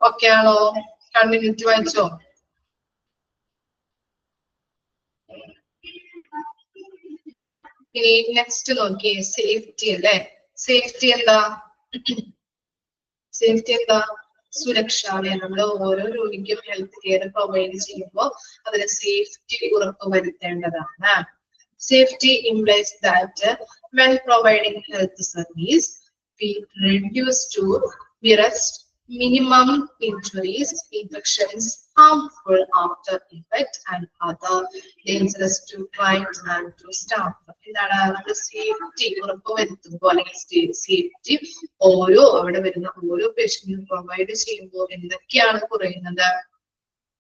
ഓക്കെ ആണോ? കണ്ടിന്യൂറ്റി വായിച്ചോ? ഇനി നെക്സ്റ്റ് നോക്കിയേ, സേഫ്റ്റി അല്ലേ. സേഫ്റ്റി എന്താ? സേഫ്റ്റി എന്താ? സുരക്ഷ അല്ലെ. നമ്മൾ ഓരോ രോഗിക്കും ഹെൽത്ത് കെയർ പ്രൊവൈഡ് ചെയ്യുമ്പോൾ അതിന് safety ഉറപ്പുവരുത്തേണ്ടതാണ്. Safety implies that when providing health service, we reduce to nearest minimum injuries, infections, harmful after effect, and other dangerous to client and to staff. എന്താണ് നമ്മൾ സേഫ്റ്റി ഉറപ്പുവരുത്തുമ്പോൾ അല്ലെങ്കിൽ സേഫ്റ്റി അവിടെ വരുന്ന ഓരോ പേഷ്യന്റിനും provide ചെയ്യുമ്പോൾ എന്തൊക്കെയാണ് കുറയുന്നത്?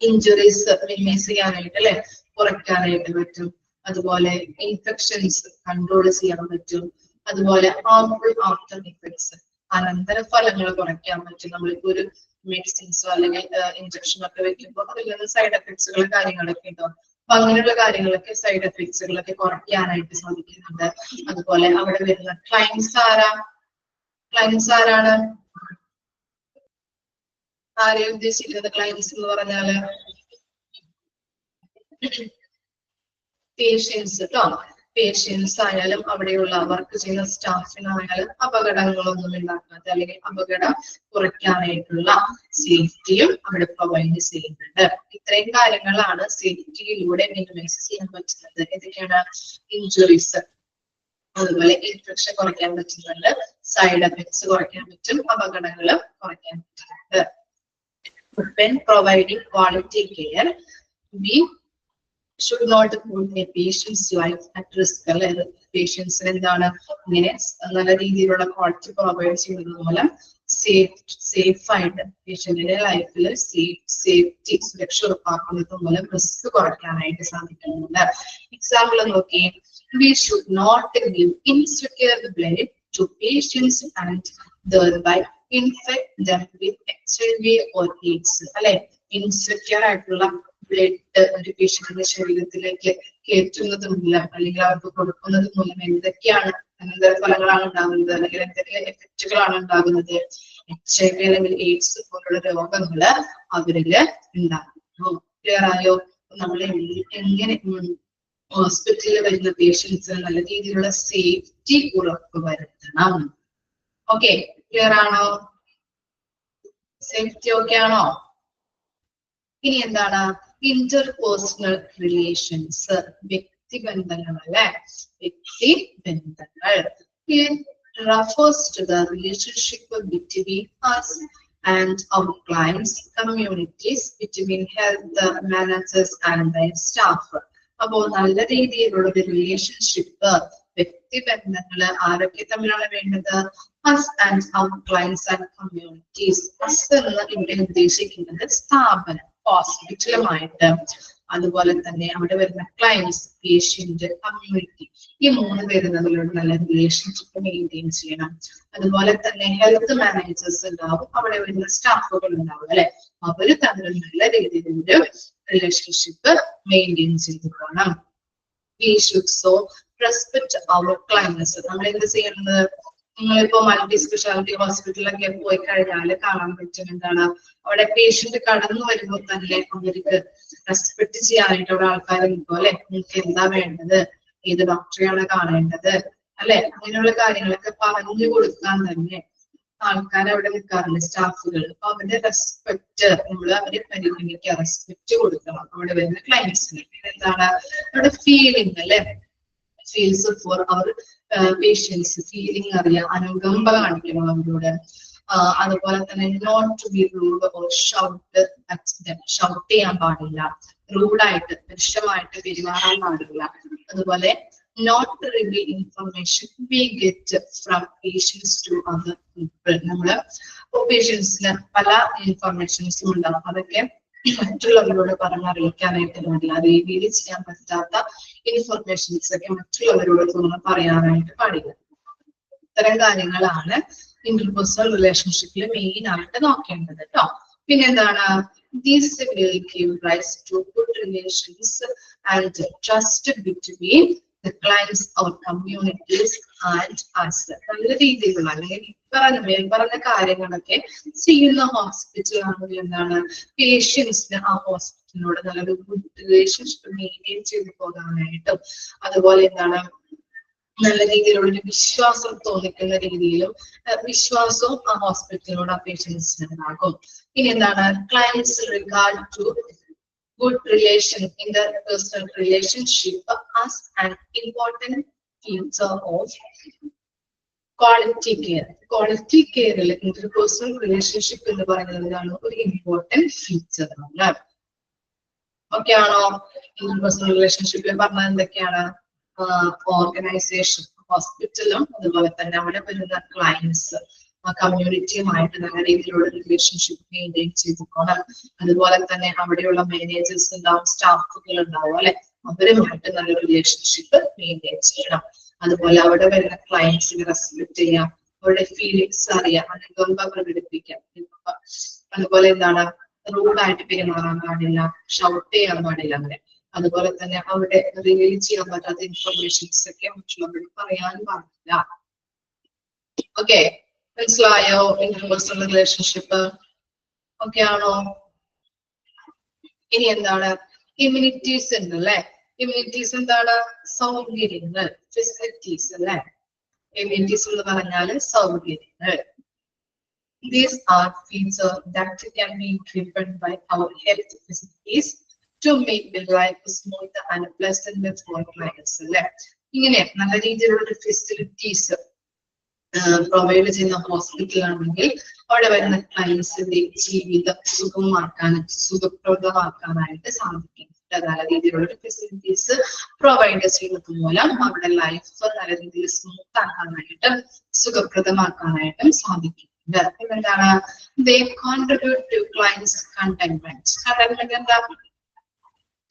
ഇഞ്ചുറീസ് മിനിമൈസ് ചെയ്യാനായിട്ട് അല്ലെ, കുറയ്ക്കാനായിട്ട് പറ്റും. അതുപോലെ ഇൻഫെക്ഷൻസ് കൺട്രോൾ ചെയ്യാൻ പറ്റും. അതുപോലെ ഹാർംഫുൾ ആഫ്റ്റർ ഇഫക്ട്സ്, അനന്തരഫലങ്ങൾ കുറയ്ക്കാൻ പറ്റും. നമ്മളിപ്പോ ഒരു മെഡിസിൻസോ അല്ലെങ്കിൽ ഇഞ്ചക്ഷൻ ഒക്കെ വെക്കുമ്പോൾ അതിൽ നിന്ന് സൈഡ് എഫക്ട്സുകൾ കാര്യങ്ങളൊക്കെ ഉണ്ടാവും. അപ്പൊ അങ്ങനെയുള്ള കാര്യങ്ങളൊക്കെ സൈഡ് എഫക്ട്സുകളൊക്കെ കുറയ്ക്കാനായിട്ട് സാധിക്കുന്നുണ്ട്. അതുപോലെ അവിടെ വരുന്ന ക്ലൈൻസ് ആരാണ്? ആരെയും ഉദ്ദേശിക്കുന്നത് ക്ലൈൻസ് എന്ന് പറഞ്ഞാല്? പേഷ്യൻസ് കേട്ടോ. പേഷ്യൻസ് ആയാലും അവിടെയുള്ള വർക്ക് ചെയ്യുന്ന സ്റ്റാഫിനായാലും അപകടങ്ങളൊന്നും ഉണ്ടാക്കാത്ത അല്ലെങ്കിൽ അപകടം കുറയ്ക്കാനായിട്ടുള്ള സേഫ്റ്റിയും അവിടെ പ്രൊവൈഡ് ചെയ്യുന്നുണ്ട്. ഇത്രയും കാര്യങ്ങളാണ് സേഫ്റ്റിയിലൂടെ മിനിമൈസ് ചെയ്യാൻ പറ്റുന്നത്. ഏതൊക്കെയാണ്? ഇഞ്ചുറീസ്, അതുപോലെ ഇൻഫെക്ഷൻ കുറയ്ക്കാൻ പറ്റുന്നുണ്ട്, സൈഡ് എഫക്ട്സ് കുറയ്ക്കാൻ പറ്റും, അപകടങ്ങൾ കുറയ്ക്കാൻ പറ്റുന്നുണ്ട്. When providing quality care, we should not put a patient's life at risk. അല്ലെ, പേഷ്യൻസിന് എന്താണ് ഇങ്ങനെ നല്ല രീതിയിലുള്ള ക്വാളിറ്റി പ്രൊവൈഡ് ചെയ്യുന്നത് മൂലം സേഫ് ആയിട്ട് പേഷ്യന്റിന്റെ ലൈഫിൽ സേഫ്റ്റി സുരക്ഷ ഉറപ്പാക്കുന്നത് മൂലം റിസ്ക് കുറയ്ക്കാനായിട്ട് സാധിക്കുന്നുണ്ട്. എക്സാമ്പിൾ നോക്കി, we should not give insecure blood to patients and thereby infect them with HIV or AIDS. അല്ലെ, ഇൻസെക്യൂർ ആയിട്ടുള്ള ബ്ലഡ് ഒരു പേഷ്യന്റിന്റെ ശരീരത്തിലേക്ക് കയറ്റുന്നത് മൂലം അല്ലെങ്കിൽ അവർക്ക് കൊടുക്കുന്നത് മൂലം എന്തൊക്കെയാണ് അനന്തരഫലങ്ങളാണ് ഉണ്ടാകുന്നത്, അല്ലെങ്കിൽ എന്തൊക്കെ എഫക്റ്റുകളാണ് ഉണ്ടാകുന്നത്? HIV അല്ലെങ്കിൽ എയ്ഡ്സ് പോലുള്ള രോഗങ്ങള് അവരില് ഉണ്ടാകുന്നു. ക്ലിയർ ആയോ? നമ്മൾ എങ്ങനെ ഹോസ്പിറ്റലിൽ വരുന്ന പേഷ്യൻസിന് നല്ല രീതിയിലുള്ള സേഫ്റ്റി ഉറപ്പ് വരുത്തണം. ഓക്കെ, ക്ലിയർ ആണോ? സേഫ്റ്റി ഓക്കെ ആണോ? ഇനി എന്താണ്? ഇന്റർപേഴ്സണൽ റിലേഷൻസ്, വ്യക്തിബന്ധങ്ങൾ അല്ലെ. വ്യക്തിബന്ധങ്ങൾ refers to the relationship between us and our clients, communities, between health managers and their staff. അപ്പോൾ നല്ല രീതിയിലുള്ള ഒരു റിലേഷൻഷിപ്പ്, വ്യക്തിബന്ധങ്ങള് ആരൊക്കെ തമ്മിലാണ് വേണ്ടത്? us and our clients and communities. us എന്ന് ഇവിടെ ഉദ്ദേശിക്കുന്നത് സ്ഥാപനം, ഹോസ്പിറ്റലുമായിട്ട്, അതുപോലെ തന്നെ അവിടെ വരുന്ന ക്ലയൻസ്, പേഷ്യന്റ്, കമ്മ്യൂണിറ്റി, ഈ മൂന്ന് പേര് തമ്മിലുള്ള നല്ല റിലേഷൻഷിപ്പ് മെയിൻറ്റെയിൻ ചെയ്യണം. അതുപോലെ തന്നെ ഹെൽത്ത് മാനേജേഴ്സ് ഉണ്ടാവും, അവിടെ വരുന്ന സ്റ്റാഫുകൾ ഉണ്ടാവും അല്ലെ, അവര് തമ്മിൽ നല്ല രീതിയിലൊരു റിലേഷൻഷിപ്പ് മെയിൻറ്റെയിൻ ചെയ്തു പോകണം. We should so respect our clients. നമ്മൾ എന്ത് ചെയ്യുന്നത്? നിങ്ങളിപ്പോ മൾട്ടി സ്പെഷ്യാലിറ്റി ഹോസ്പിറ്റലൊക്കെ പോയി കഴിഞ്ഞാൽ കാണാൻ പറ്റും എന്താണ്, അവിടെ പേഷ്യന്റ് കടന്നു വരുമ്പോൾ തന്നെ അവർക്ക് റെസ്പെക്ട് ചെയ്യാനായിട്ട് അവിടെ ആൾക്കാർ നിൽക്കും അല്ലെ. നിങ്ങൾക്ക് എന്താ വേണ്ടത്, ഏത് ഡോക്ടറെയാണ് കാണേണ്ടത് അല്ലെ, അങ്ങനെയുള്ള കാര്യങ്ങളൊക്കെ പറഞ്ഞു കൊടുക്കാൻ തന്നെ ആൾക്കാർ അവിടെ നിൽക്കാറുണ്ട്, സ്റ്റാഫുകൾ. അപ്പൊ അവരുടെ റെസ്പെക്ട് നമ്മൾ അവരെ പരിഗണിക്കുക, റെസ്പെക്ട് കൊടുക്കണം അവിടെ വരുന്ന ക്ലയൻസിന്. എന്താണ് അവിടെ ഫീലിംഗ് അല്ലെ, feels for our patients, feeling അറിയാം, അനുകമ്പ കാണിക്കണം അവരോട്. അതുപോലെ തന്നെ not to be rude or shout at them, shout ചെയ്യാൻ പാടില്ല, റൂഡായിട്ട് വിഷമായിട്ട് പെരുമാറാൻ പാടില്ല. അതുപോലെ not reveal information we get from patients to other people. നമ്മള് പേഷ്യൻസിന് പല ഇൻഫർമേഷൻസും ഉണ്ടാവും, അതൊക്കെ മറ്റുള്ളവരോട് പറഞ്ഞറിയിക്കാനായിട്ട് പാടില്ല. റിവീൽ ചെയ്യാൻ പറ്റാത്ത ഇൻഫർമേഷൻസ് ഒക്കെ മറ്റുള്ളവരോട് പറയാനായിട്ട് പാടില്ല. ഇത്തരം കാര്യങ്ങളാണ് ഇന്റർപേഴ്സണൽ റിലേഷൻഷിപ്പിൽ മെയിൻ ആയിട്ട് നോക്കേണ്ടത് കേട്ടോ. പിന്നെന്താണ്? This will give rise to good relations and trust between the clients, our communities and us. നല്ല രീതിയിലുള്ള അല്ലെങ്കിൽ പറഞ്ഞ കാര്യങ്ങളൊക്കെ ചെയ്യുന്ന ഹോസ്പിറ്റൽ ആണെങ്കിൽ എന്താണ് പേഷ്യൻസിന് ആ ഹോസ്പിറ്റലിനോട് നല്ലൊരു ഗുഡ് റിലേഷൻഷിപ്പ് മെയിൻറ്റെയിൻ ചെയ്ത് പോകാനായിട്ടും അതുപോലെ എന്താണ് നല്ല രീതിയിലുള്ള ഒരു വിശ്വാസം തോന്നിക്കുന്ന രീതിയിലും വിശ്വാസവും ആ ഹോസ്പിറ്റലിനോട് ആ പേഷ്യൻസിന് ഉണ്ടാകും. ഇനി എന്താണ് clients regard to good relation in the personal relationship as an important feature of quality care. Quality care interpersonal relationship എന്ന് പറയുന്നതാണ് ഒരു important feature ആണ്. ഓക്കെ ആണോ? ഇന്റർപേഴ്സണൽ റിലേഷൻഷിപ്പിൽ പറഞ്ഞാൽ എന്തൊക്കെയാണ്? ഓർഗനൈസേഷൻ, ഹോസ്പിറ്റലും അതുപോലെ തന്നെ അവിടെ വരുന്ന ക്ലയൻസ് കമ്മ്യൂണിറ്റിയുമായിട്ട് നല്ല രീതിയിലുള്ള റിലേഷൻഷിപ്പ് മെയിൻറ്റെയിൻ ചെയ്തുപോകണം. അതുപോലെ തന്നെ അവിടെയുള്ള മാനേജേഴ്സ് ഉണ്ടാവും, സ്റ്റാഫുകൾ ഉണ്ടാവും അല്ലെ, അവരുമായിട്ട് നല്ല റിലേഷൻഷിപ്പ് മെയിൻറ്റെയിൻ ചെയ്യണം. അതുപോലെ അവിടെ വരുന്ന ക്ലയൻസിനെ റെസ്പെക്ട് ചെയ്യാം, അവരുടെ ഫീലിങ്സ് അറിയാം, അനുകമ്പ പ്രകടിപ്പിക്കാം. അതുപോലെ എന്താണ് റൂഡായിട്ട് പെരുമാറാൻ പാടില്ല, ഷൗട്ട് ചെയ്യാൻ പാടില്ല അങ്ങനെ. അതുപോലെ തന്നെ അവിടെ റിവീൽ ചെയ്യാൻ പറ്റാത്ത ഇൻഫർമേഷൻസ് ഒക്കെ മറ്റുള്ളവരോട് പറയാൻ പാടില്ല. ഓക്കെ, മനസ്സിലായോ? ഇന്റർപേഴ്സണൽ റിലേഷൻഷിപ്പ് ഓക്കെ ആണോ? ഇനി എന്താണ് ഇമ്യൂണിറ്റീസ് ഉണ്ട് അല്ലെ? ഇമ്യൂണിറ്റീസ് എന്താണ്? സൗകര്യങ്ങൾ, ഫെസിലിറ്റീസ് അല്ലെ? ഇമ്യൂണിറ്റീസ് എന്ന് പറഞ്ഞാല് സൗകര്യങ്ങൾ. These are features that can be driven by our health facilities to make the life smooth and pleasant for clients അല്ലെ? ഇങ്ങനെ നല്ല രീതിയിലുള്ള ഫെസിലിറ്റീസ് പ്രൊവൈഡ് ചെയ്യുന്ന ഹോസ്പിറ്റൽ ആണെങ്കിൽ അവിടെ വരുന്ന ക്ലയൻസിന്റെ ജീവിതം സുഖപ്രദമാക്കാനായിട്ട് സാധിക്കും. നല്ല രീതിയിലുള്ള ഫെസിലിറ്റീസ് പ്രൊവൈഡ് ചെയ്യുന്നത് മൂലം അവിടെ ലൈഫ് നല്ല രീതിയിൽ സ്മൂത്ത് ആക്കാനായിട്ട് സുഖപ്രദമാക്കാനായിട്ടും സാധിക്കും. എന്താണ്? they contribute to clients contentment. Contentment എന്താ?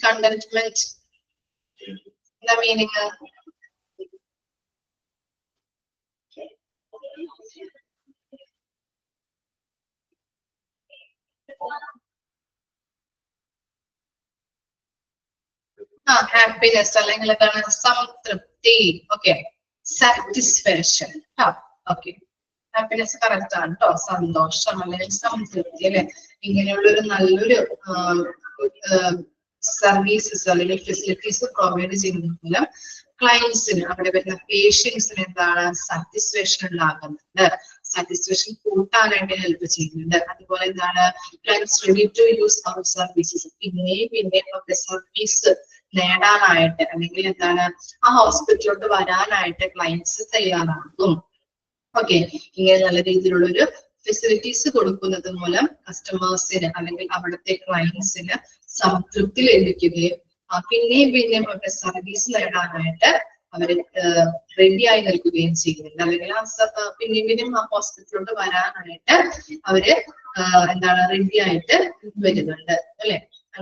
contentment എന്താ മീനിങ്? ഹാപ്പിനെസ് അല്ലെങ്കിൽ എന്താണ്? സംതൃപ്തി. Okay, satisfaction. Okay, happiness correct ആണ് കേട്ടോ. സന്തോഷം അല്ലെങ്കിൽ സംതൃപ്തി അല്ലെ? ഇങ്ങനെയുള്ളൊരു നല്ലൊരു സർവീസസ് അല്ലെങ്കിൽ ഫെസിലിറ്റീസ് പ്രൊവൈഡ് ചെയ്യുന്നത് മൂലം ക്ലയൻസിന് അവിടെ വരുന്ന പേഷ്യൻസിന് എന്താണ്? സാറ്റിസ്ഫാക്ഷൻ ഉണ്ടാകുന്നുണ്ട്, സാറ്റിസ്ഫാക്ഷൻ കൂട്ടാനായിട്ട് ഹെൽപ്പ് ചെയ്യുന്നുണ്ട്. അതുപോലെ എന്താണ്? Clients ready to use our services, പിന്നെ അവരുടെ സർവീസ് നേടാനായിട്ട് അല്ലെങ്കിൽ എന്താണ് ആ ഹോസ്പിറ്റലിലോട്ട് വരാനായിട്ട് ക്ലയൻസ് തയ്യാറാകും. ഓക്കെ, ഇങ്ങനെ നല്ല രീതിയിലുള്ള ഒരു ഫെസിലിറ്റീസ് കൊടുക്കുന്നത് മൂലം കസ്റ്റമേഴ്സിന് അല്ലെങ്കിൽ അവിടുത്തെ ക്ലയൻസിന് സംതൃപ്തി ലഭിക്കുകയും പിന്നെയും അവരുടെ സർവീസ് നേടാനായിട്ട് അവര് റെഡിയായി നിൽക്കുകയും ചെയ്യുന്നുണ്ട്. അല്ലെങ്കിൽ പിന്നെയും ആ ഹോസ്പിറ്റലിലോട്ട് വരാനായിട്ട് അവര് എന്താണ് റെഡി ആയിട്ട് വരുന്നുണ്ട് അല്ലെ?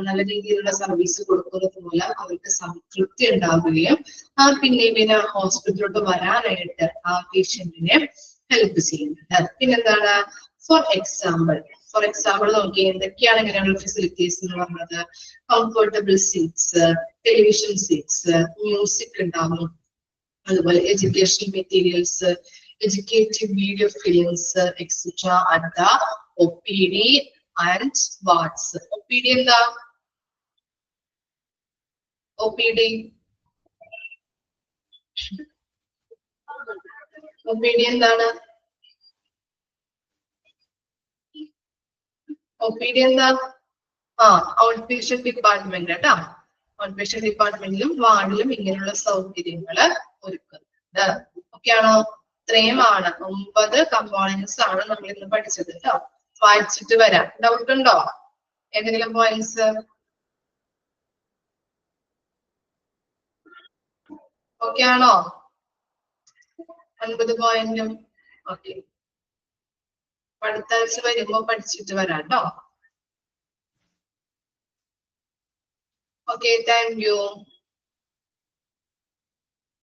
നല്ല രീതിയിലുള്ള സർവീസ് കൊടുക്കുന്നത് മൂലം അവർക്ക് സംതൃപ്തി ഉണ്ടാവുകയും പിന്നെ ഹോസ്പിറ്റലിലോട്ട് വരാനായിട്ട് ആ പേഷ്യന്റിനെ ഹെൽപ്പ് ചെയ്യുന്നുണ്ട്. പിന്നെന്താണ്? ഫോർ എക്സാമ്പിൾ നോക്കി എന്തൊക്കെയാണ് ഇങ്ങനെയുള്ള ഫെസിലിറ്റീസ് എന്ന് പറഞ്ഞത്? Comfortable seats, television seats, music ഉണ്ടാവും, അതുപോലെ education materials, educative video films etcetera at the OPD and wards. OPD എന്താ? OPD എന്താണ്? OPD എന്താ? ഔട്ട് പേഷ്യന്റ് ഡിപ്പാർട്ട്മെന്റ് കേട്ടാ. ഔട്ട് പേഷ്യന്റ് ഡിപ്പാർട്ട്മെന്റിലും വാർഡിലും ഇങ്ങനെയുള്ള സൗകര്യങ്ങള് ഒരുക്കുന്നുണ്ട്. ഓക്കെ ആണോ? ഇത്രയുമാണ് 9 കമ്പോണൻസ് ആണ് നമ്മൾ ഇന്ന് പഠിച്ചത് കേട്ടോ. വായിച്ചിട്ട് വരാം. ഡൗട്ട് ഉണ്ടോ? ഏതെങ്കിലും പോയിന്റ്സ്? ഓക്കെ ആണോ? 9 പോയിന്റും ഓക്കെ. അടുത്ത ആഴ്ച വരുമ്പോ പഠിച്ചിട്ട് വരാം കേട്ടോ. Okay, thank you.